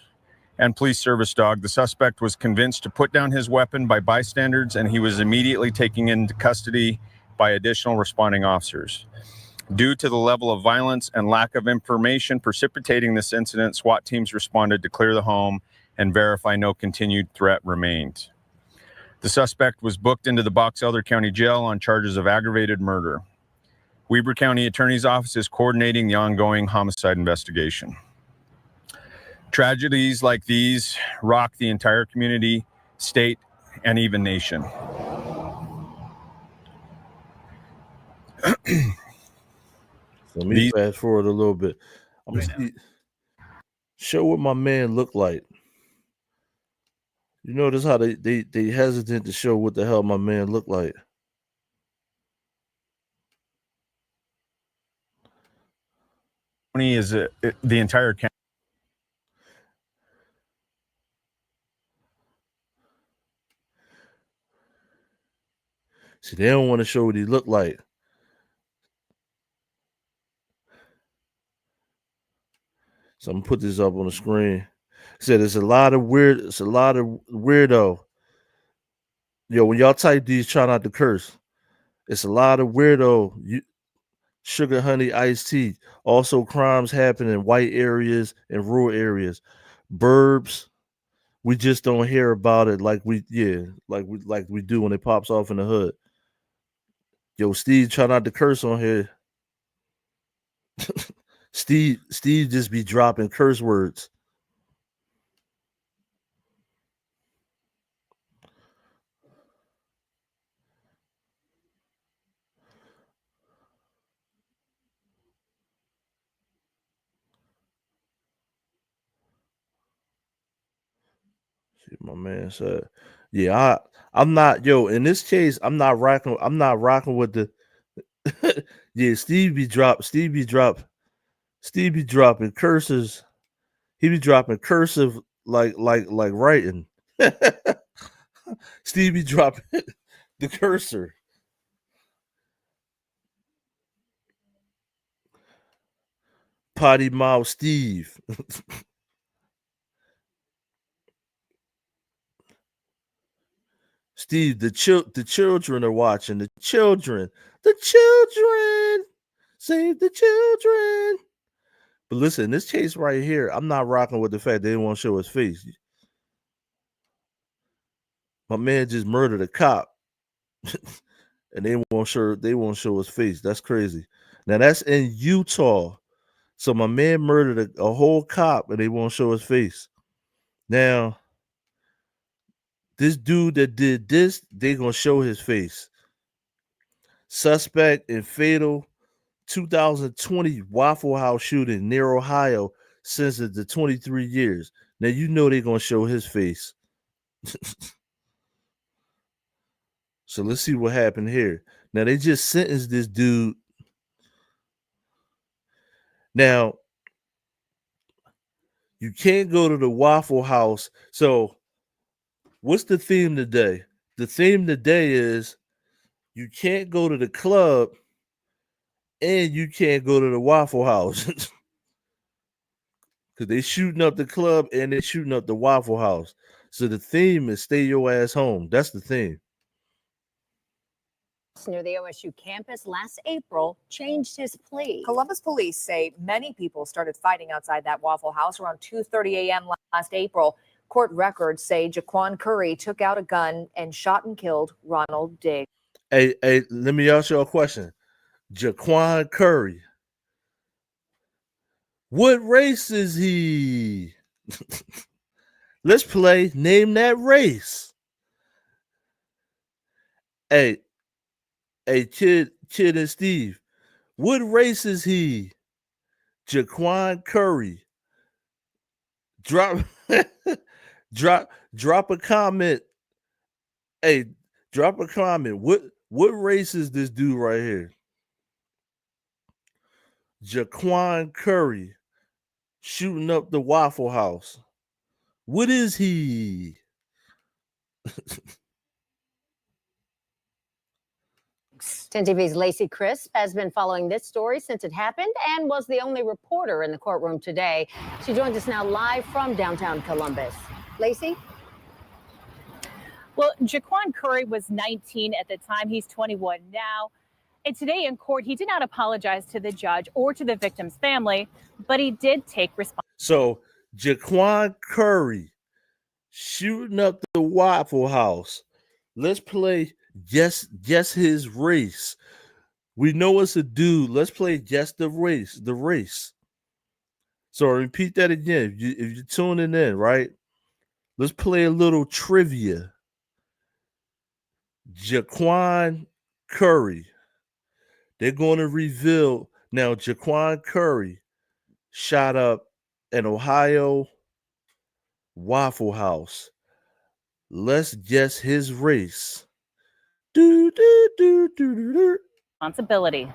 and police service dog, the suspect was convinced to put down his weapon by bystanders, and he was immediately taken into custody by additional responding officers. Due to the level of violence and lack of information precipitating this incident, SWAT teams responded to clear the home and verify no continued threat remained. The suspect was booked into the Box Elder County Jail on charges of aggravated murder. Weber County Attorney's Office is coordinating the ongoing homicide investigation. Tragedies like these rock the entire community, state, and even nation. Let me fast forward a little bit. I'm gonna show what my man looked like. You notice how they hesitant to show what the hell my man looked like. Is the entire county. See, they don't want to show what he looked like. So I'm gonna put this up on the screen. Said it's a lot of weirdo. Yo, when y'all type these, try not to curse. It's a lot of weirdo. Sugar honey iced tea. Also, crimes happen in white areas and rural areas. Burbs, we just don't hear about it like we do when it pops off in the hood. Yo, Steve, try not to curse on here. Steve just be dropping curse words. See, my man said, "Yeah, I'm not. Yo, in this case, I'm not rocking with the." Yeah, Steve be dropping curses. He be dropping cursive like writing. Steve be dropping the cursor. Potty mouth Steve. Steve, the children are watching. The children, save the children. But listen, this case right here, I'm not rocking with the fact they didn't want to show his face. My man just murdered a cop, and they won't show his face. That's crazy. Now that's in Utah. So my man murdered a whole cop, and they won't show his face. Now, this dude that did this, they gonna show his face. Suspect in fatal 2020 Waffle House shooting near Ohio sentenced to 23 years. Now you know they're gonna show his face. So let's see what happened here. Now they just sentenced this dude. Now, You can't go to the Waffle House. So, what's the theme today? The theme today is you can't go to the club and you can't go to the Waffle House because they shooting up the club and they shooting up the Waffle House. So the theme is stay your ass home. That's the theme. Near the OSU campus last April changed his plea. Columbus police say many people started fighting outside that Waffle House around 2:30 a.m. last April. Court records say Jaquan Curry took out a gun and shot and killed Ronald Diggs. Hey, let me ask you a question. Jaquan Curry. What race is he? Let's play Name That Race. Hey, Kid and Steve. What race is he? Jaquan Curry. Drop a comment. Hey, drop a comment. What race is this dude right here? Jaquan Curry shooting up the Waffle House. What is he? 10 TV's Lacey Crisp has been following this story since it happened and was the only reporter in the courtroom today. She joins us now live from downtown Columbus. Lacey? Well, Jaquan Curry was 19 at the time. He's 21 now. And today in court, he did not apologize to the judge or to the victim's family, but he did take responsibility. So, Jaquan Curry shooting up the Waffle House. Let's play guess his race. We know it's a dude. Let's play guess the race. The race. So I'll repeat that again. If you're tuning in, right? Let's play a little trivia. Jaquan Curry. They're going to reveal now. Jaquan Curry shot up an Ohio Waffle House. Let's guess his race. Responsibility.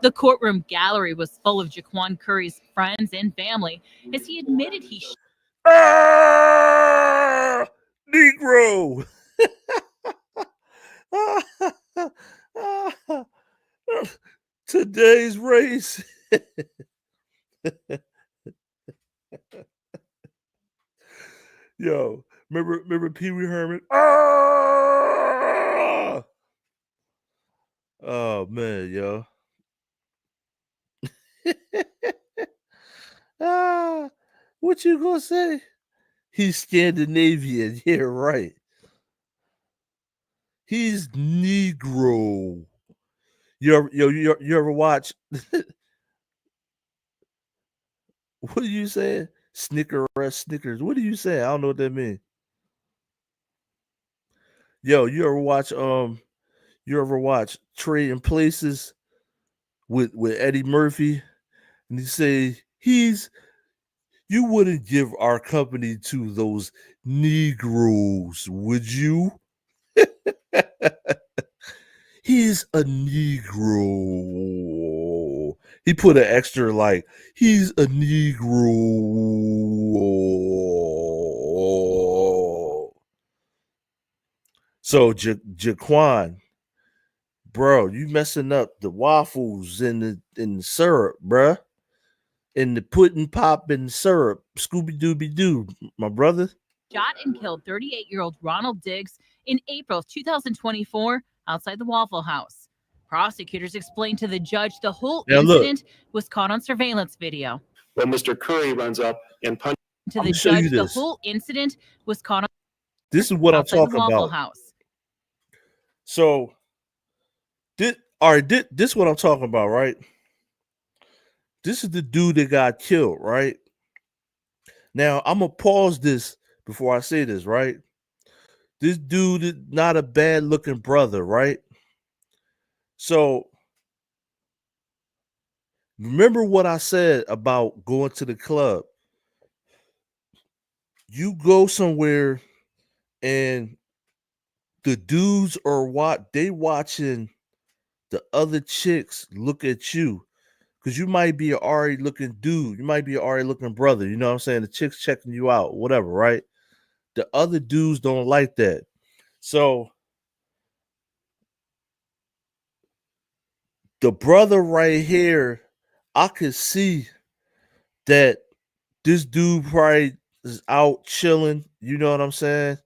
The courtroom gallery was full of Jaquan Curry's friends and family as he admitted he Negro. Today's race. Yo, remember Pee Wee Herman? Oh man, yo. What you gonna say? He's Scandinavian. Yeah, right. He's Negro. You ever watch? What are you saying? Snickers. What do you say? I don't know what that means. Yo, you ever watch Trading Places with Eddie Murphy? And he say you wouldn't give our company to those Negroes, would you? He's a Negro. He put an extra like, he's a Negro. So Jaquan, bro, you messing up the waffles in the syrup, bruh. In the pudding pop and syrup. Scooby Dooby Doo, my brother. shot and killed 38-year-old Ronald Diggs in April 2024 outside the Waffle House. Prosecutors explained to the judge the whole incident was caught on surveillance video. When Mr. Curry runs up and punches to the judge, the whole incident was caught on. This is what I'm talking Waffle about. House. So, this is what I'm talking about, right? This is the dude that got killed, right? Now, I'm going to pause this before I say this, right? This dude is not a bad-looking brother, right? So, remember what I said about going to the club. You go somewhere and the dudes are watching the other chicks look at you. Because you might be an already looking dude. You might be an already looking brother. You know what I'm saying? The chick's checking you out, whatever, right? The other dudes don't like that. So the brother right here, I could see that this dude probably is out chilling. You know what I'm saying?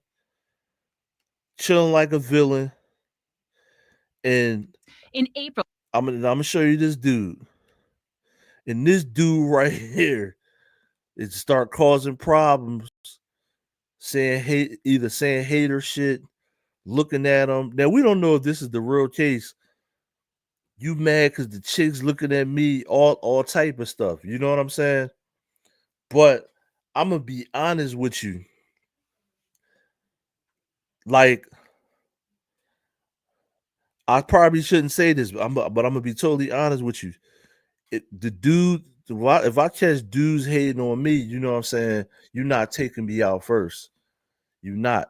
Chilling like a villain. And In April, I'm gonna show you this dude. And this dude right here is start causing problems, either saying hater shit, looking at him. Now we don't know if this is the real case. You mad because the chick's looking at me, all type of stuff. You know what I'm saying? But I'm gonna be honest with you. Like, I probably shouldn't say this, but I'm gonna be totally honest with you. The dude, if I catch dudes hating on me, you know what I'm saying? You're not taking me out first. You're not.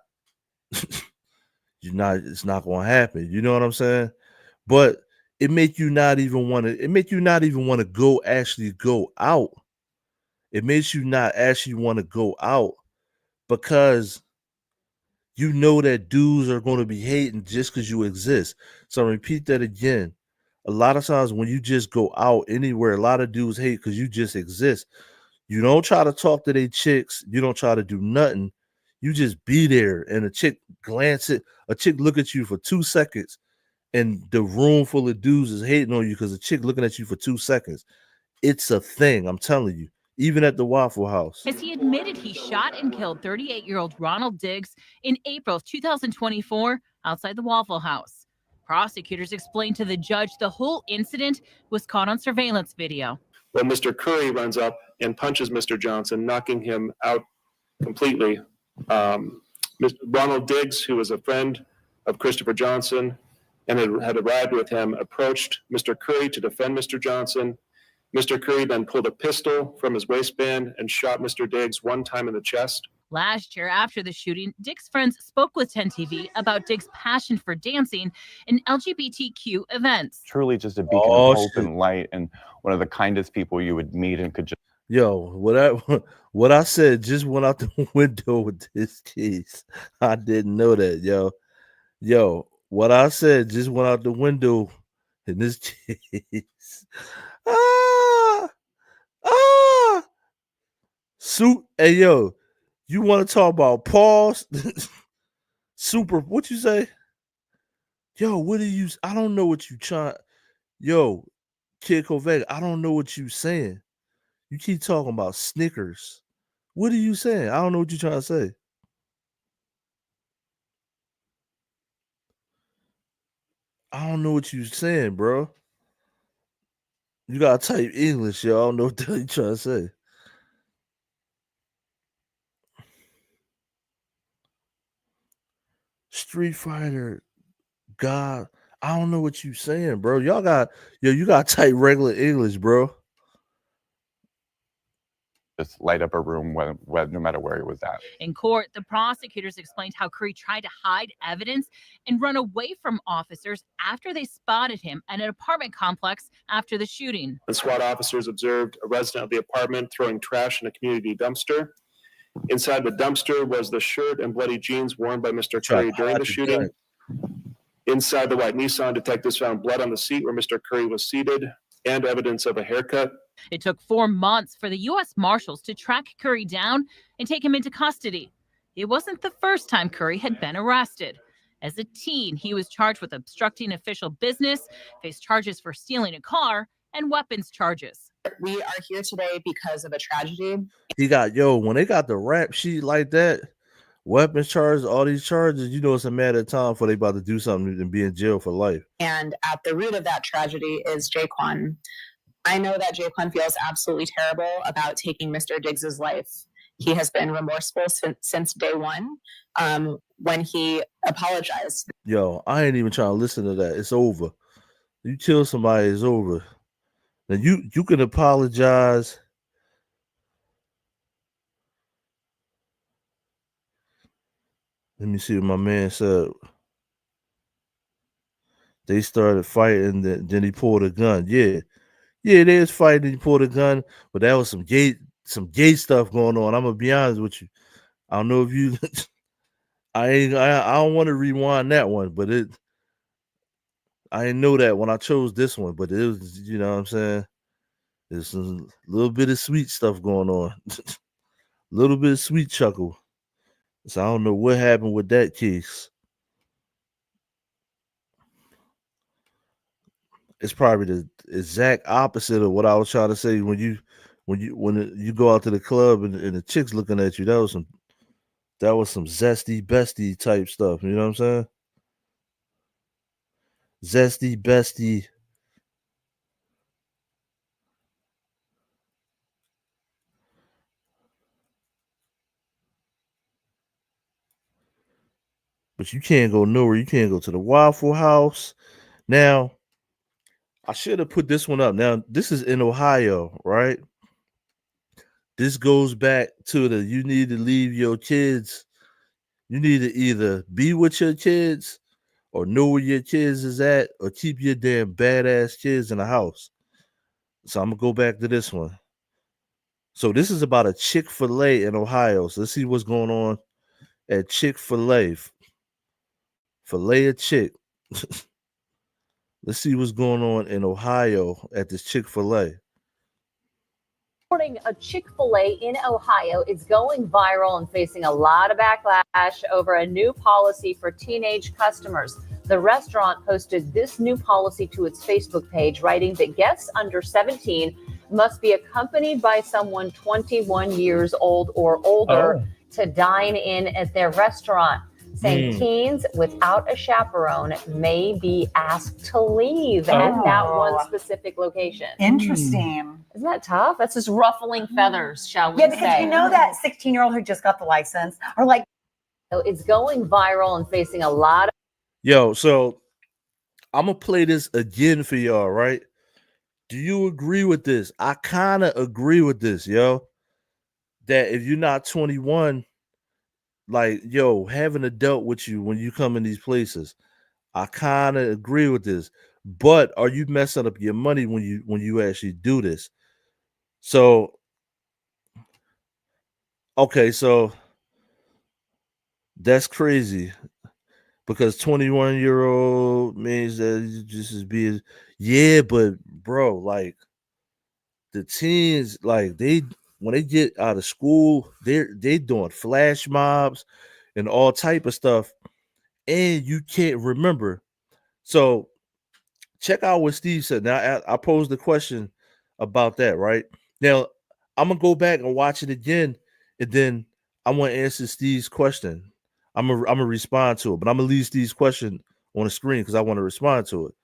You're not. It's not gonna happen. You know what I'm saying? But it make you not even want to. It make you not even want to go out. It makes you not actually want to go out because you know that dudes are going to be hating just because you exist. So I repeat that again. A lot of times when you just go out anywhere, a lot of dudes hate because you just exist. You don't try to talk to their chicks. You don't try to do nothing. You just be there, and a chick look at you for 2 seconds, and the room full of dudes is hating on you because a chick looking at you for 2 seconds. It's a thing, I'm telling you. Even at the Waffle House. as he admitted he shot and killed 38-year-old Ronald Diggs in April of 2024 outside the Waffle House. Prosecutors explained to the judge the whole incident was caught on surveillance video. When Mr. Curry runs up and punches Mr. Johnson, knocking him out completely. Mr. Ronald Diggs, who was a friend of Christopher Johnson and had arrived with him, approached Mr. Curry to defend Mr. Johnson. Mr. Curry then pulled a pistol from his waistband and shot Mr. Diggs one time in the chest. Last year, after the shooting, Diggs' friends spoke with 10 TV about Diggs' passion for dancing and LGBTQ events. Truly just a beacon of hope and light, and one of the kindest people you would meet and could just. Yo, what I said just went out the window with this case. I didn't know that, yo. Yo, what I said just went out the window in this case. Hey, yo, you want to talk about pause? Super, what you say? Yo, what are you? I don't know what you trying. Yo, Kid Kovac, I don't know what you saying. You keep talking about Snickers. What are you saying? I don't know what you're trying to say. I don't know what you're saying, bro. You gotta type English, yo. I don't know what the hell you trying to say. Street Fighter, God, I don't know what you saying, bro. You gotta type regular English, bro. Just light up a room no matter where he was at. In court, the prosecutors explained how Curry tried to hide evidence and run away from officers after they spotted him at an apartment complex after the shooting. The SWAT officers observed a resident of the apartment throwing trash in a community dumpster. Inside the dumpster was the shirt and bloody jeans worn by Mr. Curry during the shooting. Inside the white Nissan, detectives found blood on the seat where Mr. Curry was seated and evidence of a haircut. It took 4 months for the U.S. Marshals to track Curry down and take him into custody. It wasn't the first time Curry had been arrested. As a teen, he was charged with obstructing official business, faced charges for stealing a car, and weapons charges. We are here today because of a tragedy. When they got the rap sheet like that, weapons charges, all these charges, you know it's a matter of time before they about to do something and be in jail for life. And at the root of that tragedy is Jaquan. I know that Jaquan feels absolutely terrible about taking Mr. Diggs's life. He has been remorseful since day one when he apologized. Yo, I ain't even trying to listen to that. It's over. You kill somebody, it's over. Now you can apologize. Let me see what my man said. They started fighting, then he pulled a gun. Yeah, Yeah, they was fighting. He pulled a gun, but that was some gay stuff going on. I'm gonna be honest with you. I don't know if you. I don't want to rewind that one, but I didn't know that when I chose this one, but it was, you know what I'm saying? There's a little bit of sweet stuff going on. A little bit of sweet chuckle. So I don't know what happened with that case. It's probably the exact opposite of what I was trying to say when you go out to the club and the chicks looking at you. That was some zesty bestie type stuff. You know what I'm saying? Zesty bestie. But you can't go nowhere. You can't go to the Waffle House. Now, I should have put this one up. Now, this is in Ohio, right? This goes back to you need to leave your kids. You need to either be with your kids or know where your kids is at or keep your damn badass kids in the house. So I'm going to go back to this one. So this is about a Chick-fil-A in Ohio. So let's see what's going on at Chick-fil-A. Filet a chick. Let's see what's going on in Ohio at this Chick-fil-A. Reporting a Chick-fil-A in Ohio is going viral and facing a lot of backlash over a new policy for teenage customers. The restaurant posted this new policy to its Facebook page, writing that guests under 17 must be accompanied by someone 21 years old or older to dine in at their restaurant. Saying teens without a chaperone may be asked to leave at that one specific location. Interesting. Isn't that tough? That's just ruffling feathers, shall we Yeah, because say? you know that 16-year-old who just got the license, or like, it's going viral and facing a lot of. Yo, so I'm gonna play this again for y'all, right? Do you agree with this? I kind of agree with this, yo. That if you're not 21, like, yo, have an adult with you when you come in these places. I kind of agree with this. But are you messing up your money when you actually do this? So, okay, so that's crazy because 21-year-old means that you just as be yeah, but bro, like the teens, like when they get out of school, they doing flash mobs and all type of stuff, and you can't remember. So check out what Steve said. Now I posed the question about that, right? Now I'm gonna go back and watch it again, and then I want to answer Steve's question. I'm gonna respond to it, but I'm gonna leave Steve's question on the screen because I want to respond to it.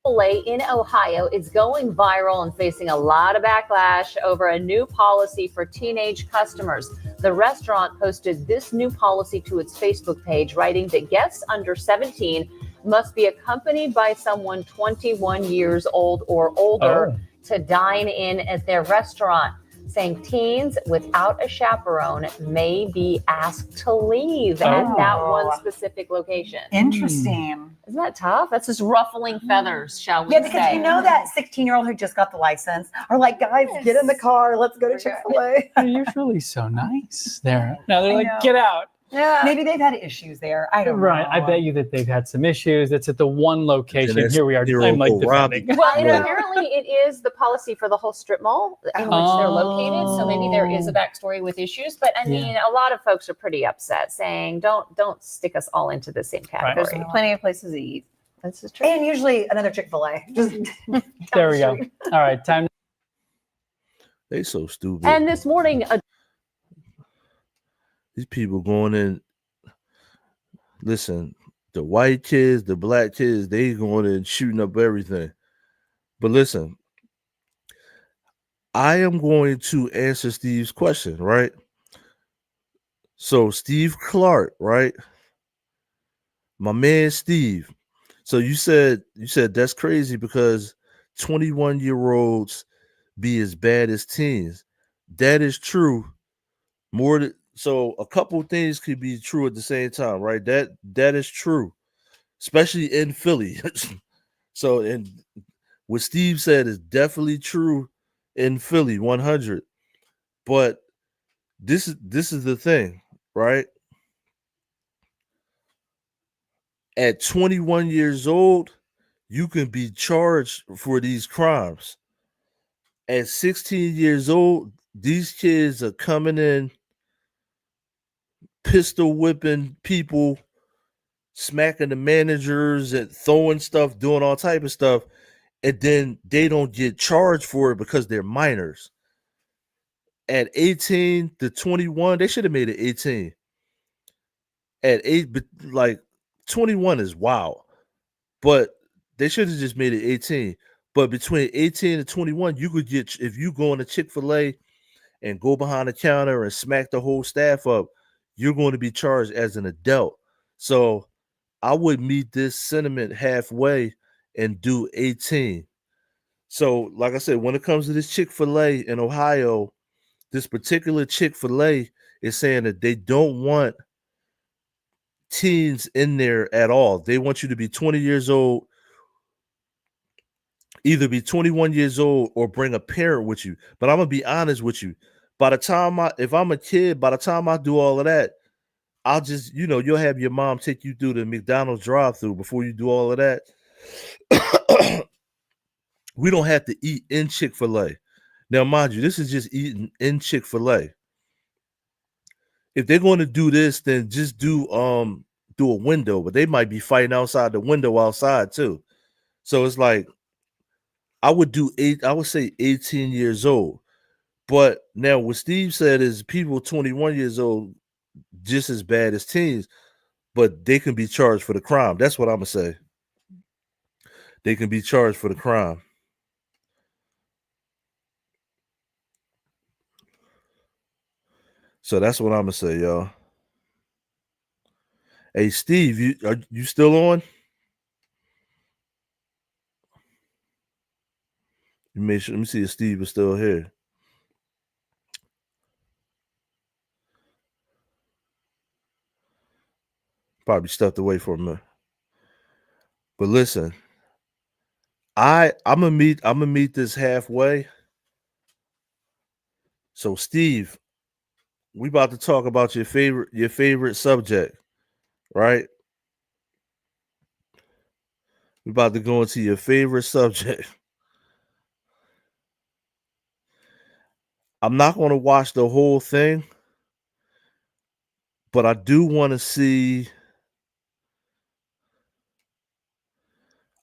Chick-fil-A in Ohio is going viral and facing a lot of backlash over a new policy for teenage customers. The restaurant posted this new policy to its Facebook page, writing that guests under 17 must be accompanied by someone 21 years old or older to dine in at their restaurant. Saying teens without a chaperone may be asked to leave at that one specific location. interesting. Isn't that tough? That's just ruffling feathers, shall we Yeah, because say? you know that 16-year-old who just got the license, or like, guys, get in the car, let's go to Chick-fil-A. You're usually so nice there. Now they're I like, know. get out. Yeah. Maybe they've had issues there. I don't know. Right. I bet you that they've had some issues. It's at the one location. that's Here we are. hero I'm like Robbie. defending. Well, and Right. apparently it is the policy for the whole strip mall in which they're located. So maybe there is a backstory with issues. But I mean, a lot of folks are pretty upset, saying don't stick us all into the same category. There's plenty of places to eat. That's just true. And usually another Chick-fil-A. Just There we go. All right. Time. They so stupid. And this morning, These people going in. Listen, the white kids, the black kids, they going in shooting up everything. But listen, I am going to answer Steve's question, right? So Steve Clark, right? My man Steve. So you said that's crazy because 21-year-olds be as bad as teens. That is true. So a couple things could be true at the same time, right? That is true, especially in Philly. So and what Steve said is definitely true in Philly, 100. But this is the thing, right? At 21 years old, you can be charged for these crimes. At 16 years old, these kids are coming in, pistol whipping people, smacking the managers and throwing stuff, doing all type of stuff, and then they don't get charged for it because they're minors. At 18 to 21, they should have made it 18. At 8, but like 21 is wild. But they should have just made it 18. But between 18 and 21, you could get, if you go into Chick-fil-A and go behind the counter and smack the whole staff up, you're going to be charged as an adult. So I would meet this sentiment halfway and do 18. So, like I said, when it comes to this Chick-fil-A in Ohio, this particular Chick-fil-A is saying that they don't want teens in there at all. They want you to be 20 years old, either be 21 years old or bring a parent with you. But I'm going to be honest with you. By the time if I'm a kid, by the time I do all of that, I'll just, you'll have your mom take you through the McDonald's drive-thru before you do all of that. We don't have to eat in Chick-fil-A. Now, mind you, this is just eating in Chick-fil-A. If they're going to do this, then just do a window, but they might be fighting outside the window outside too. So it's like, I would say 18 years old. But now what Steve said is people 21 years old just as bad as teens, but they can be charged for the crime. That's what I'm gonna say. They can be charged for the crime. So that's what I'm gonna say, y'all. Hey, Steve, are you still on? You make sure. Let me see if Steve is still here. Probably stepped away for a minute. But listen, I'm gonna meet this halfway. So, Steve, we about to talk about your favorite subject, right? We about to go into your favorite subject. I'm not going to watch the whole thing, but I do want to see.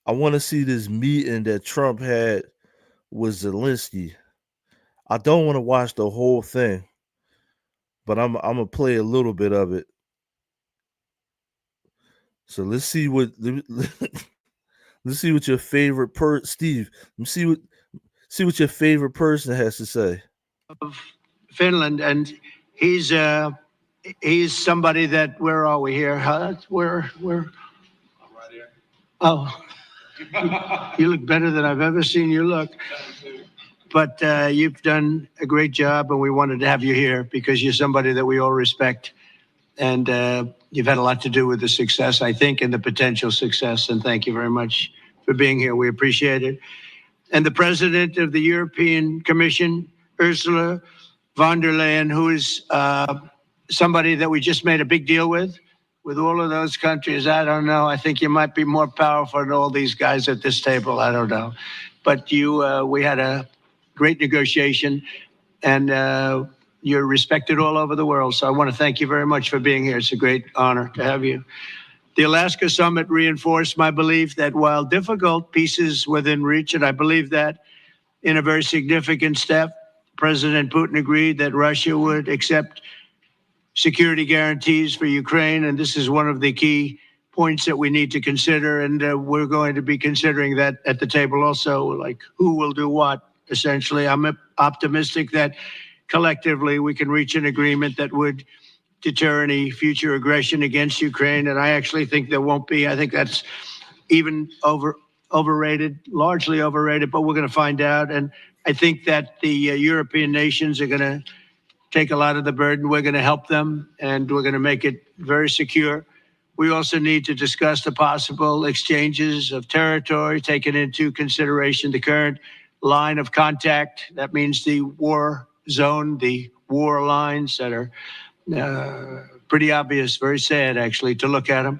I want to see this meeting that Trump had with Zelensky. I don't want to watch the whole thing, but I'm gonna play a little bit of it. So let's see what let's see what your favorite Steve. Let's see what your favorite person has to say. Of Finland, and he's somebody that, where are we here? Huh? We're right here. Oh, you look better than I've ever seen you look. But you've done a great job, and we wanted to have you here because you're somebody that we all respect, and you've had a lot to do with the success, I think, and the potential success. And thank you very much for being here. We appreciate it. And the president of the European Commission, Ursula von der Leyen, who is somebody that we just made a big deal with all of those countries. I don't know. I think you might be more powerful than all these guys at this table. I don't know. But we had a great negotiation, and you're respected all over the world. So I want to thank you very much for being here. It's a great honor to have you. The Alaska summit reinforced my belief that while difficult, peace is within reach, and I believe that in a very significant step, President Putin agreed that Russia would accept security guarantees for Ukraine, and this is one of the key points that we need to consider, and we're going to be considering that at the table also, like who will do what, essentially. I'm optimistic that collectively we can reach an agreement that would deter any future aggression against Ukraine, and I actually think there won't be. I think that's even overrated, largely overrated, but we're going to find out. And I think that the European nations are going to take a lot of the burden. We're going to help them, and we're going to make it very secure. We also need to discuss the possible exchanges of territory, taking into consideration the current line of contact. That means the war zone, the war lines that are pretty obvious, very sad actually to look at them,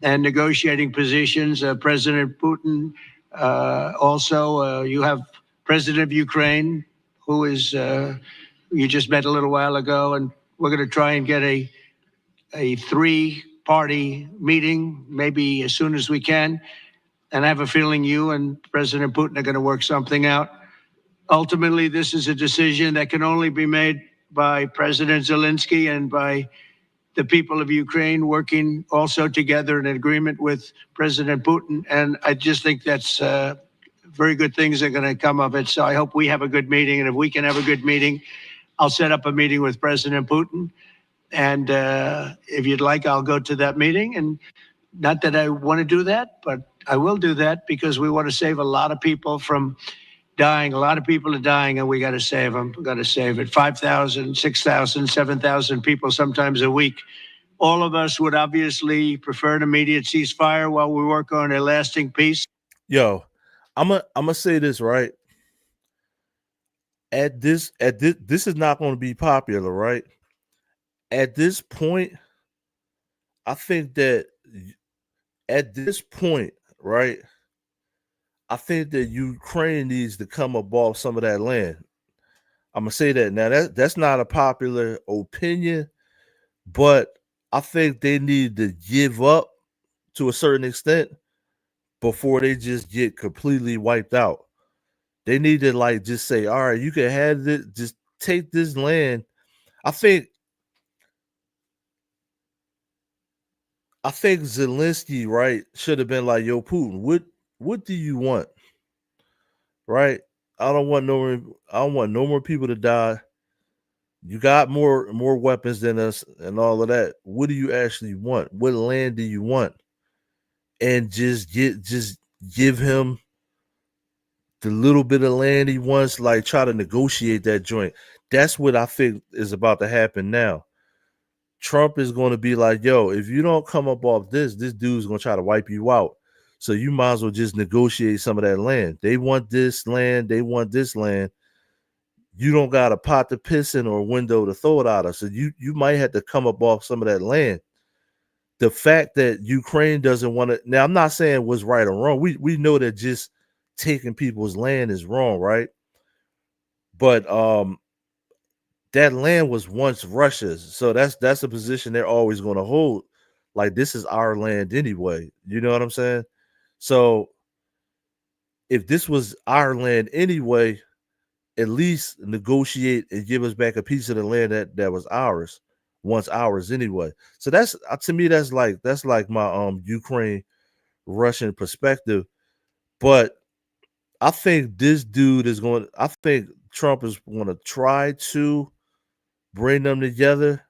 and negotiating positions. President Putin, also you have President of Ukraine, who is you just met a little while ago, and we're going to try and get a three-party meeting, maybe as soon as we can. And I have a feeling you and President Putin are going to work something out. Ultimately, this is a decision that can only be made by President Zelensky and by the people of Ukraine working also together in agreement with President Putin. And I just think that's very good things are going to come of it. So I hope we have a good meeting. And if we can have a good meeting, I'll set up a meeting with President Putin. And if you'd like, I'll go to that meeting. And not that I want to do that, but I will do that because we want to save a lot of people from dying. A lot of people are dying, and we got to save them. We got to save it. 5,000, 6,000, 7,000 people sometimes a week. All of us would obviously prefer an immediate ceasefire while we work on a lasting peace. Yo, I'm gonna say this, right? At this is not going to be popular, right? At this point, I think that at this point, right, I think that Ukraine needs to come up off some of that land. I'm gonna say that now. That's not a popular opinion, but I think they need to give up to a certain extent before they just get completely wiped out. They need to like just say, all right, you can have it, just take this land. I think Zelensky, right, should have been like, yo, Putin, what do you want? Right? I don't want no more people to die. You got more weapons than us and all of that. What do you actually want? What land do you want? And just give him the little bit of land he wants, like try to negotiate that joint. That's what I think is about to happen now. Trump is going to be like, yo, if you don't come up off this dude's going to try to wipe you out. So you might as well just negotiate some of that land. They want this land. They want this land. You don't got a pot to piss in or a window to throw it out of. So you might have to come up off some of that land. The fact that Ukraine doesn't want to, now I'm not saying what's right or wrong. We know that just taking people's land is wrong, right? But that land was once Russia's, so that's a position they're always going to hold. Like, this is our land anyway. You know what I'm saying? So if this was our land anyway, at least negotiate and give us back a piece of the land that was ours, once ours anyway. So that's, to me, that's like my Ukraine Russian perspective. But I think this dude is going, I think Trump is going to try to bring them together.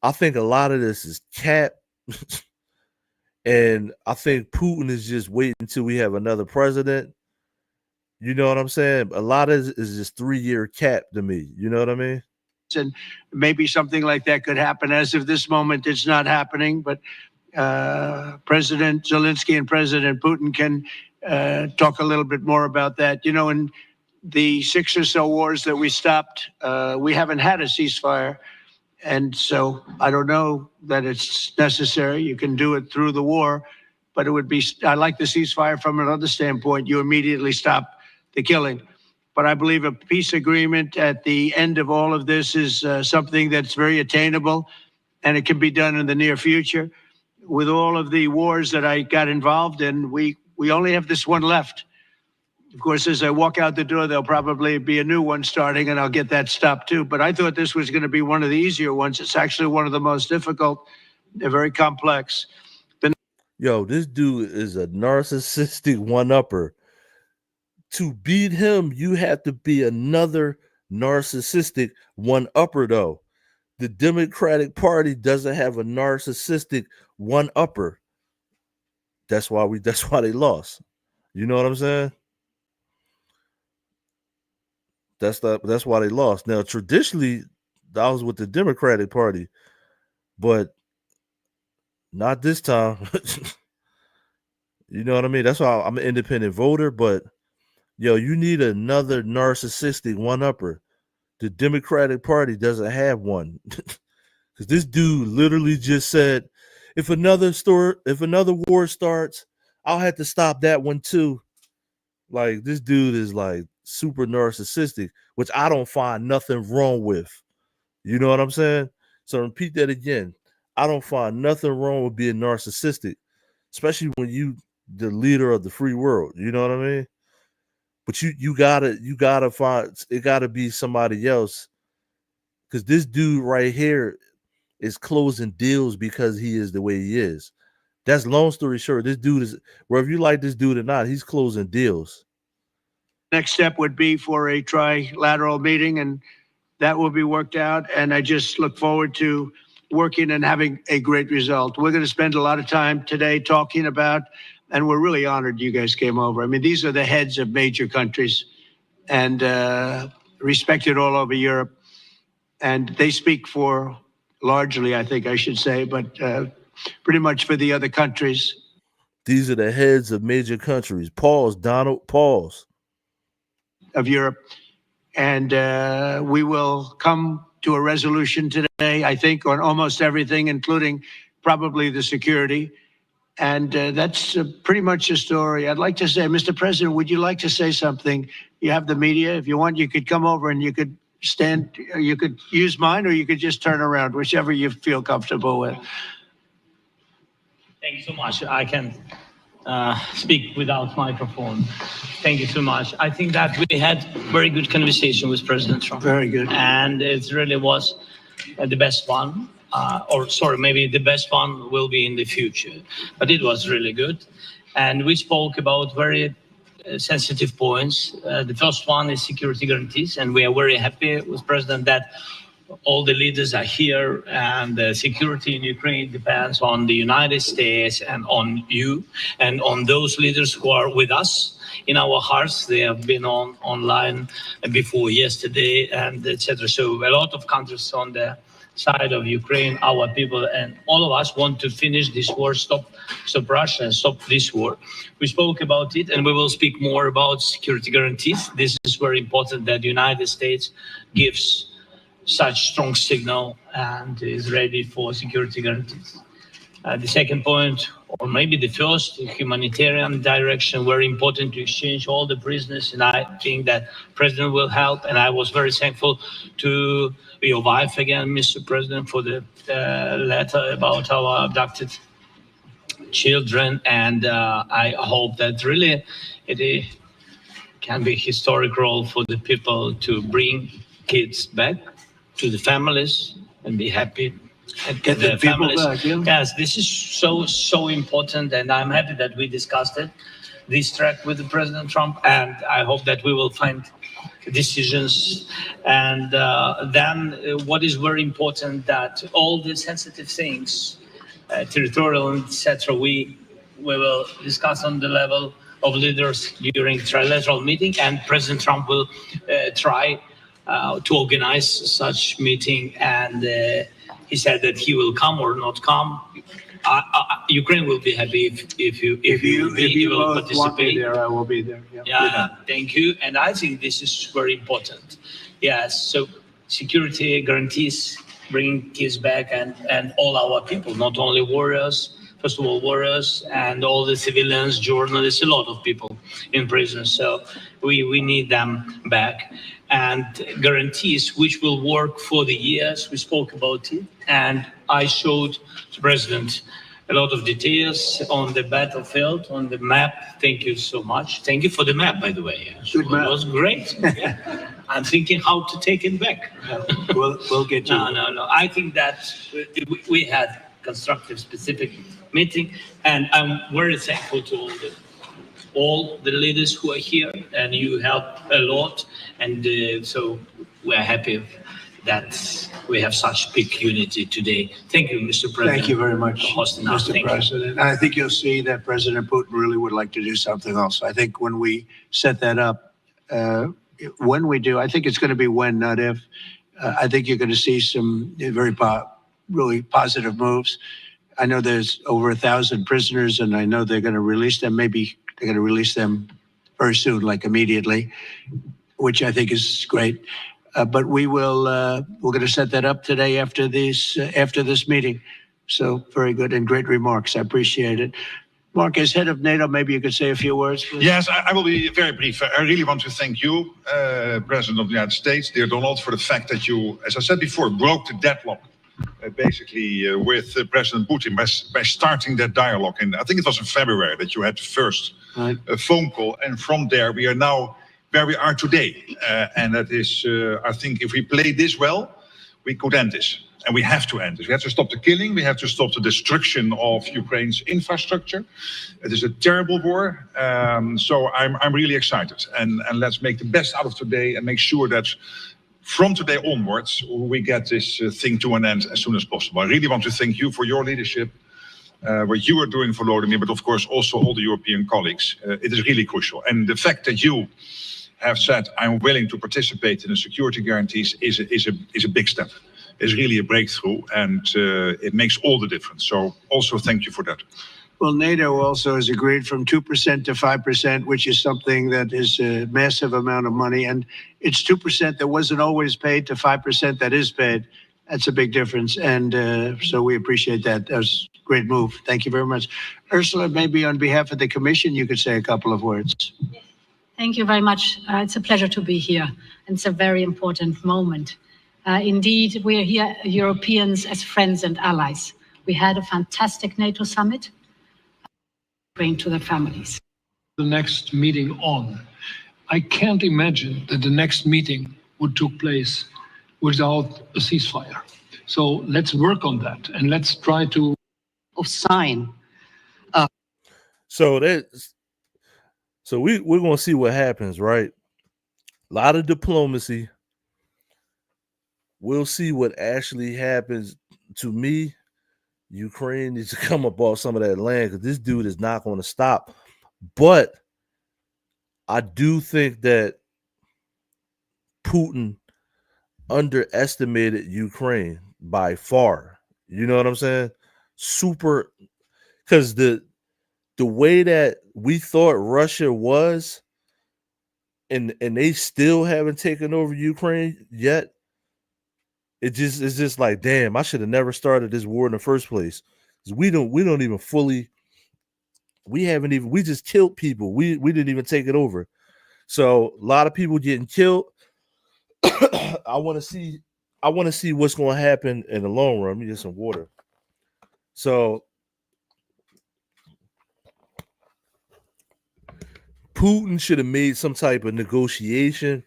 I think a lot of this is cap. And I think Putin is just waiting until we have another president. You know what I'm saying? A lot of it is just 3-year cap to me. You know what I mean? And maybe something like that could happen. As of this moment, it's not happening, but President Zelensky and President Putin can talk a little bit more about that. You know, in the 6 or so wars that we stopped, we haven't had a ceasefire. And so I don't know that it's necessary. You can do it through the war, but it would be, I like the ceasefire from another standpoint. You immediately stop the killing. But I believe a peace agreement at the end of all of this is something that's very attainable, and it can be done in the near future. With all of the wars that I got involved in, we only have this one left. Of course, as I walk out the door, there'll probably be a new one starting, and I'll get that stopped too. But I thought this was going to be one of the easier ones. It's actually one of the most difficult. They're very complex. Yo, this dude is a narcissistic one-upper. To beat him, you have to be another narcissistic one-upper, though. The Democratic Party doesn't have a narcissistic one-upper. That's why they lost. You know what I'm saying? That's why they lost. Now, traditionally, that was with the Democratic Party, but Not this time. You know what I mean? That's why I'm an independent voter, but yo, you need another narcissistic one-upper. The Democratic Party doesn't have one. Because this dude literally just said, if another war starts, I'll have to stop that one too. Like, this dude is like super narcissistic, which I don't find nothing wrong with. You know what I'm saying? So repeat that again. I don't find nothing wrong with being narcissistic, especially when you the leader of the free world. You know what I mean? But you gotta find, it gotta be somebody else. Because this dude right here is closing deals because he is the way he is. That's long story short. This dude is, whether you like this dude or not, he's closing deals. Next step would be for a trilateral meeting, and that will be worked out. And I just look forward to working and having a great result. We're going to spend a lot of time today talking about, and we're really honored you guys came over. I mean, these are the heads of major countries and respected all over Europe. And they speak for, largely, I think I should say, but pretty much for the other countries. These are the heads of major countries. Pause, Donald, pause. Of Europe. And we will come to a resolution today, I think, on almost everything, including probably the security. And that's pretty much the story. I'd like to say, Mr. President, would you like to say something? You have the media. If you want, you could come over and you could stand, you could use mine, or you could just turn around, whichever you feel comfortable with. Thank you so much. I can speak without microphone. Thank you so much. I think that we had very good conversation with President Trump. Very good. And it really was the best one. Maybe the best one will be in the future. But it was really good. And we spoke about very sensitive points. The first one is security guarantees. And we are very happy with President that all the leaders are here, and the security in Ukraine depends on the United States and on you and on those leaders who are with us in our hearts. They have been online before yesterday, and etc. So a lot of countries on the side of Ukraine, our people, and all of us want to finish this war, stop Russia and stop this war. We spoke about it, and we will speak more about security guarantees. This is very important that the United States gives such strong signal and is ready for security guarantees. The second point, or maybe the first, humanitarian direction, very important to exchange all the prisoners, and I think that President will help. And I was very thankful to your wife again, Mr. President, for the letter about our abducted children, and I hope that really it can be a historic role for the people to bring kids back to the families and be happy and get the families back. Yeah. Yes, this is so important, and I'm happy that we discussed this track with the President Trump, and I hope that we will find decisions. And then what is very important, that all the sensitive things, territorial, etc., we will discuss on the level of leaders during trilateral meeting, and President Trump will try to organize such meeting, and he said that he will come or not come. Ukraine will be happy if you will participate. Want me there, I will be there. Yeah, thank you. And I think this is very important. Yes, so security guarantees, bringing kids back, and all our people, not only warriors, first of all, warriors, and all the civilians, journalists, a lot of people in prison. So we need them back. And guarantees which will work for the years. We spoke about it, and I showed the President a lot of details on the battlefield, on the map. Thank you so much. Thank you for the map, by the way. It was great. Yeah. I'm thinking how to take it back. We'll get you. No. I think that we had constructive, specific meeting, and I'm very thankful to all the leaders who are here, and you help a lot, and so we're happy that we have such big unity today. Thank you, Mr. President. Thank you very much, Mr. President. I think you'll see that President Putin really would like to do something else. I think when we set that up, when we do, I think it's going to be when, not if. I think you're going to see some very really positive moves. I know there's over 1,000 prisoners, and I know they're going to release them. Maybe they're going to release them very soon, like immediately, which I think is great. But we're going to set that up today after this meeting. So very good and great remarks. I appreciate it. Mark, as head of NATO, maybe you could say a few words, please. Yes, I will be very brief. I really want to thank you, President of the United States, dear Donald, for the fact that you, as I said before, broke the deadlock, basically with President Putin by starting that dialogue. And I think it was in February that you had the first phone call. And from there, we are now where we are today. And that is, I think, if we play this well, we could end this. And we have to end this. We have to stop the killing. We have to stop the destruction of Ukraine's infrastructure. It is a terrible war. So I'm really excited. And let's make the best out of today and make sure that from today onwards, we get this thing to an end as soon as possible. I really want to thank you for your leadership, what you are doing for Volodymyr, but of course also all the European colleagues. It is really crucial. And the fact that you have said, I'm willing to participate in the security guarantees is a big step. Is really a breakthrough, and it makes all the difference. So also thank you for that. Well, NATO also has agreed from 2% to 5%, which is something that is a massive amount of money. And it's 2% that wasn't always paid to 5% that is paid. That's a big difference. And so we appreciate that. That was a great move. Thank you very much. Ursula, maybe on behalf of the Commission, you could say a couple of words. Thank you very much. It's a pleasure to be here. It's a very important moment. Indeed, we are here, Europeans, as friends and allies. We had a fantastic NATO summit. Bring to the families. The next meeting on. I can't imagine that the next meeting would take place without a ceasefire. So let's work on that and let's try to sign. So we're gonna see what happens, right? A lot of diplomacy. We'll see what actually happens. To me, Ukraine needs to come up off some of that land because this dude is not going to stop. But I do think that Putin underestimated Ukraine by far. You know what I'm saying? Super, because the way that we thought Russia was, and they still haven't taken over Ukraine yet. It's just like, damn, I should have never started this war in the first place. We don't even fully, we just killed people. We didn't even take it over. So a lot of people getting killed. I want to see what's going to happen in the long run. Let me get some water. So Putin should have made some type of negotiation.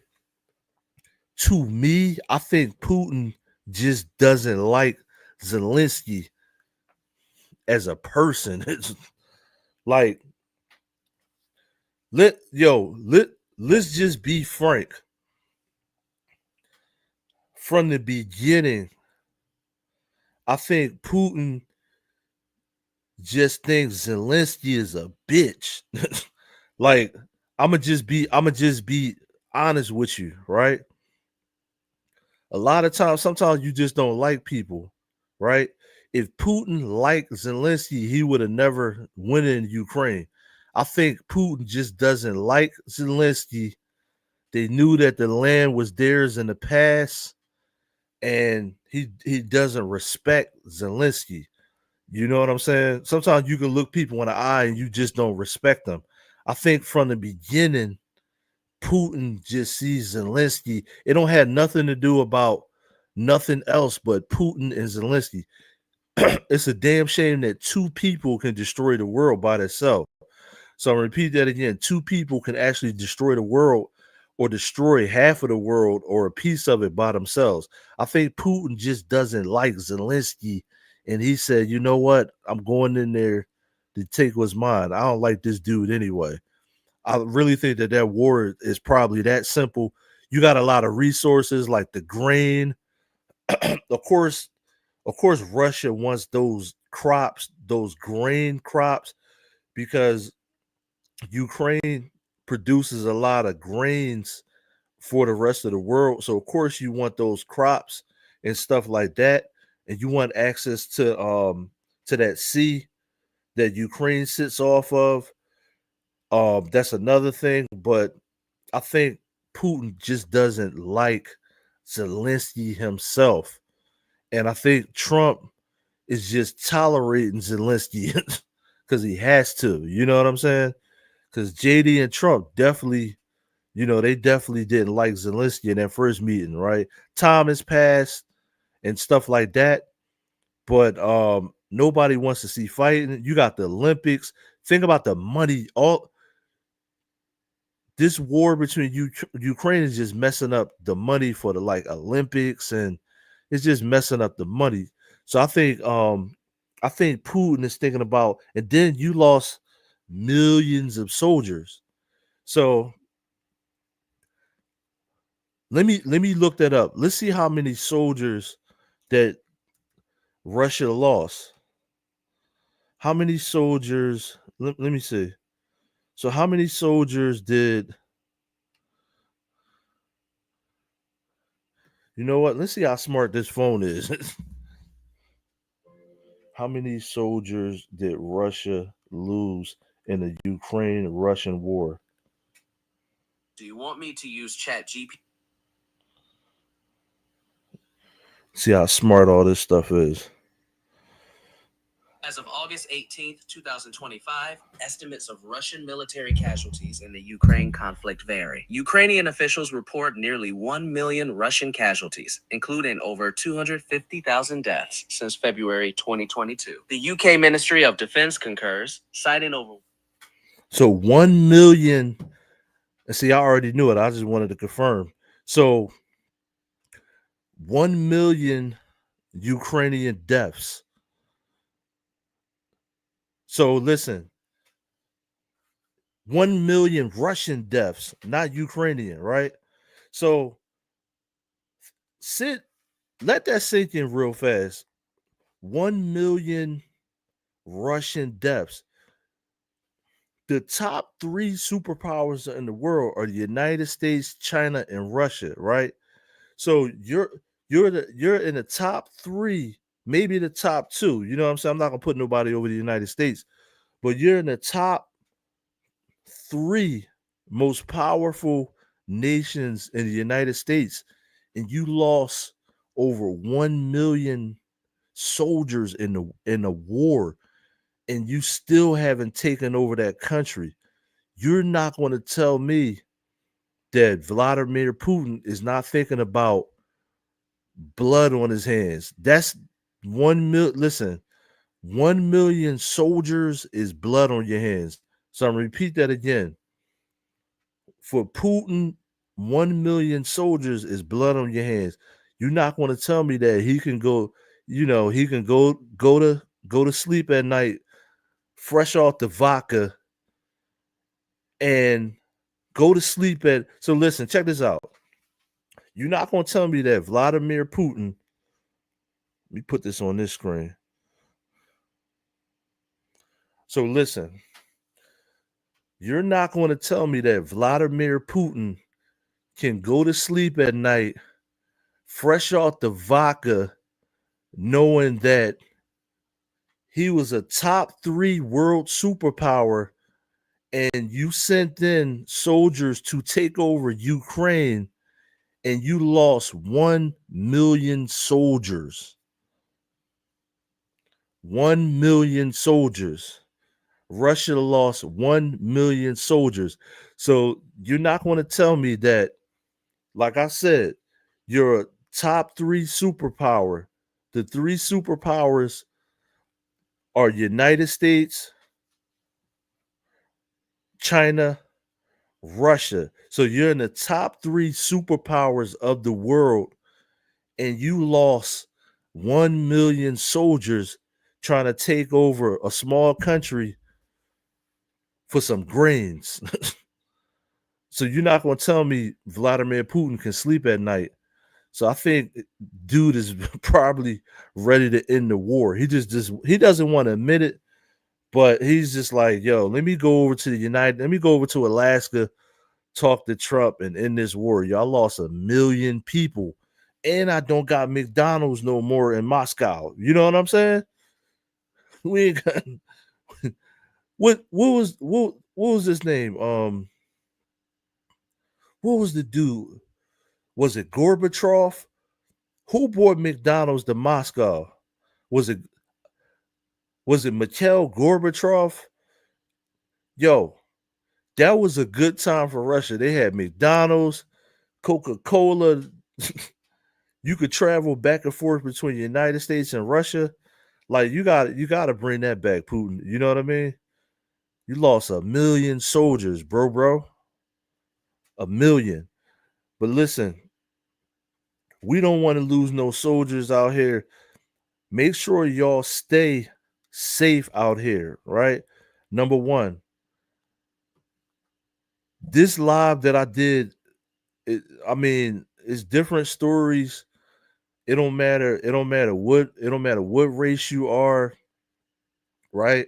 To me, I think Putin just doesn't like Zelensky as a person. It's like, let's just be frank. From the beginning, I think Putin just thinks Zelensky is a bitch. Like, I'ma just be honest with you, right? A lot of times, sometimes you just don't like people, right? If Putin liked Zelensky, he would have never went in Ukraine. I think Putin just doesn't like Zelensky. They knew that the land was theirs in the past, and he doesn't respect Zelensky. You know what I'm saying? Sometimes you can look people in the eye and you just don't respect them. I think from the beginning, Putin just sees Zelensky. It don't have nothing to do about nothing else but Putin and Zelensky. It's a damn shame that two people can destroy the world by themselves. So I'll repeat that again. Two people can actually destroy the world or destroy half of the world or a piece of it by themselves. I think Putin just doesn't like Zelensky. And he said, you know what? I'm going in there to take what's mine. I don't like this dude anyway. I really think that war is probably that simple. You got a lot of resources like the grain. Of course, Russia wants those crops, those grain crops, because Ukraine produces a lot of grains for the rest of the world. So of course you want those crops and stuff like that. And you want access to to that sea that Ukraine sits off of. That's another thing, but I think Putin just doesn't like Zelensky himself. And I think Trump is just tolerating Zelensky because he has to. You know what I'm saying? Because JD and Trump definitely, they definitely didn't like Zelensky in that first meeting, right? Time has passed and stuff like that. But nobody wants to see fighting. You got the Olympics. Think about the money. All this war between Ukraine is just messing up the money for the Olympics, and it's just messing up the money. So I think Putin is thinking about, and then you lost millions of soldiers. So let me look that up. Let's see how many soldiers that Russia lost. How many soldiers? Let me see. So how many soldiers did? You know what? Let's see how smart this phone is. How many soldiers did Russia lose in the Ukraine-Russian war? Do you want me to use ChatGPT? See how smart all this stuff is. As of August 18th, 2025, estimates of Russian military casualties in the Ukraine conflict vary. Ukrainian officials report nearly 1 million Russian casualties, including over 250,000 deaths since February 2022. The UK Ministry of Defense concurs, citing over. So 1 million. And see, I already knew it. I just wanted to confirm. So 1 million Ukrainian deaths. So listen, 1 million Russian deaths, not Ukrainian, right? So let that sink in real fast. 1 million Russian deaths. The top 3 superpowers in the world are the United States, China, and Russia, right? So you're in the top 3, maybe the top 2. You know what I'm saying? I'm not gonna put nobody over the United States, but you're in the top 3 most powerful nations in the United States, and you lost over 1 million soldiers in the war, and you still haven't taken over that country. You're not going to tell me that Vladimir Putin is not thinking about blood on his hands. That's 1 million. Listen, 1 million soldiers is blood on your hands. So I'm gonna repeat that again. For Putin, 1 million soldiers is blood on your hands. You're not going to tell me that he can go, he can go to sleep at night, fresh off the vodka, and go to sleep at. So listen, check this out. You're not going to tell me that Vladimir Putin. Let me put this on this screen. So listen, you're not going to tell me that Vladimir Putin can go to sleep at night, fresh off the vodka, knowing that he was a top 3 world superpower, and you sent in soldiers to take over Ukraine, and you lost 1 million soldiers. 1 million soldiers. Russia lost 1 million soldiers. So you're not going to tell me that, like I said, you're a top 3 superpower. The 3 superpowers are United States, China, Russia. So you're in the top 3 superpowers of the world, and you lost 1 million soldiers trying to take over a small country for some grains. So you're not going to tell me Vladimir Putin can sleep at night. So I think dude is probably ready to end the war. He doesn't want to admit it, but he's just like, yo, let me go over to Alaska, talk to Trump, and end this war. Y'all lost 1 million people, and I don't got McDonald's no more in Moscow. You know what I'm saying? We ain't got what was his name? What was the dude? Was it Gorbachev? Who brought McDonald's to Moscow? Was it Mikhail Gorbachev? Yo, that was a good time for Russia. They had McDonald's, Coca-Cola. You could travel back and forth between the United States and Russia. Like you got to bring that back, Putin. You know what I mean? You lost 1 million soldiers, bro. 1 million. But listen, we don't want to lose no soldiers out here. Make sure y'all stay safe out here, right? Number one, this live that I did, it's different stories. It don't matter what race you are, right?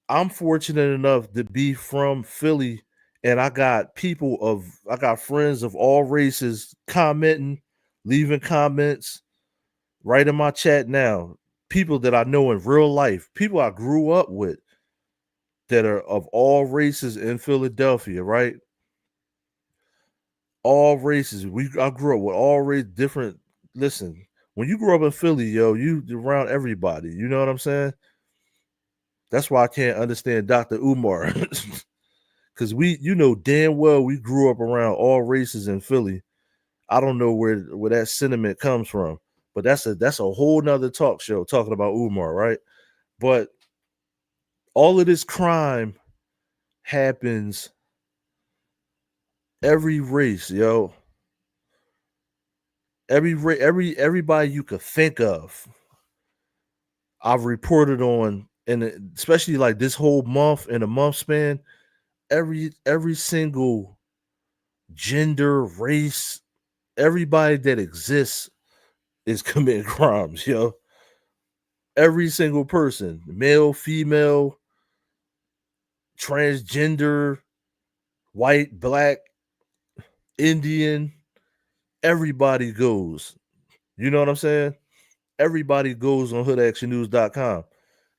I'm fortunate enough to be from Philly, and I got friends of all races commenting, leaving comments right in my chat now. People that I know in real life, people I grew up with that are of all races in Philadelphia, right? All races. I grew up with all race different. Listen, when you grow up in Philly, yo, you around everybody. You know what I'm saying? That's why I can't understand Dr. Umar. Because you know damn well we grew up around all races in Philly. I don't know where that sentiment comes from, but that's a whole nother talk show talking about Umar, right? But all of this crime happens every race, yo. Everybody you could think of, I've reported on, and especially like this whole month in a month span, every single gender, race, everybody that exists is committing crimes, yo. Every single person, male, female, transgender, white, black, Indian, everybody goes. You know what I'm saying? Everybody goes on hoodactionnews.com.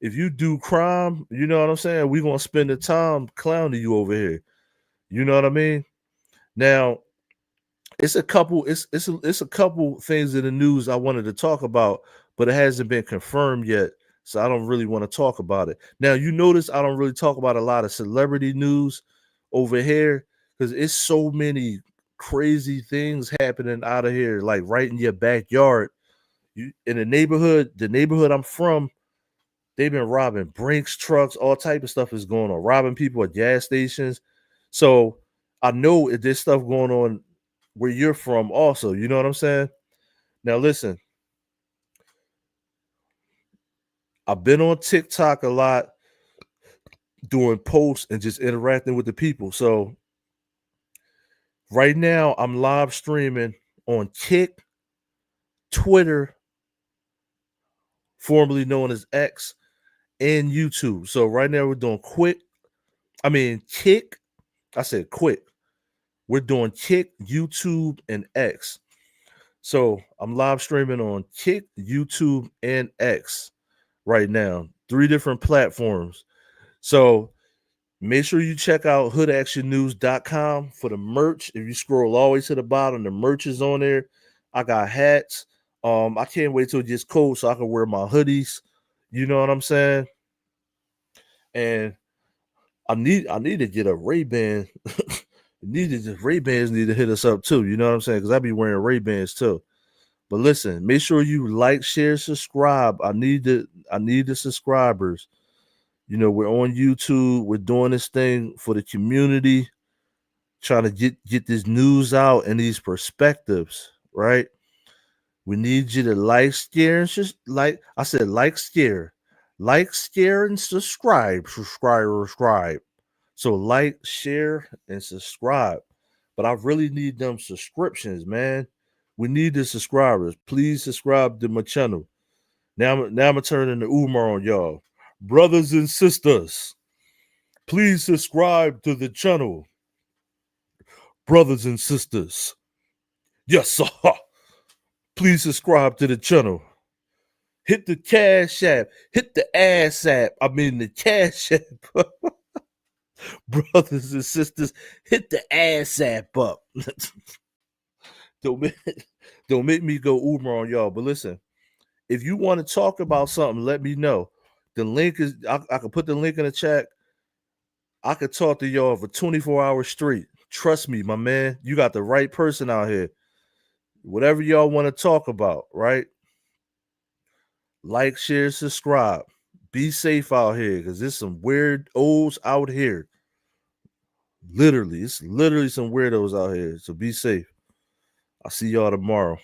If you do crime, you know what I'm saying? We're gonna spend the time clowning you over here. You know what I mean? Now, it's a couple things in the news I wanted to talk about, but it hasn't been confirmed yet, so I don't really want to talk about it. Now, you notice I don't really talk about a lot of celebrity news over here because it's so many crazy things happening out of here, like right in your backyard. In the neighborhood I'm from, they've been robbing Brinks trucks, all type of stuff is going on, robbing people at gas stations. So I know if there's stuff going on where you're from also, you know what I'm saying? Now listen, I've been on TikTok a lot doing posts and just interacting with the people. So right now I'm live streaming on Twitter, formerly known as X, and YouTube. So right now we're doing Kick. I said quick. We're doing Kick, YouTube, and X. So I'm live streaming on Kick, YouTube, and X right now. 3 different platforms. So make sure you check out hoodactionnews.com for the merch. If you scroll all the way to the bottom, the merch is on there. I got hats. I can't wait till it gets cold so I can wear my hoodies. You know what I'm saying? And I need to get a Ray-Ban. Ray-Bans need to hit us up too. You know what I'm saying? Because I be wearing Ray-Bans too. But listen, make sure you like, share, subscribe. I need the subscribers. You know, we're on YouTube. We're doing this thing for the community, trying to get this news out and these perspectives, right? We need you to like, share, and share and subscribe. So like, share, and subscribe. But I really need them subscriptions, man. We need the subscribers. Please subscribe to my channel. Now I'm gonna turn into Umar on y'all. Brothers and sisters, please subscribe to the channel. Brothers and sisters. Yes, sir. Please subscribe to the channel. Hit the cash app. Hit the ass app. I mean the cash app. Brothers and sisters, hit the ass app up. don't make me go Uber on y'all. But listen, if you want to talk about something, let me know. The link is I can put the link in the chat. I could talk to y'all for 24 hours straight. Trust me, my man. You got the right person out here. Whatever y'all want to talk about, right? Like, share, subscribe. Be safe out here because there's some weirdos out here. Literally, it's literally some weirdos out here. So be safe. I'll see y'all tomorrow.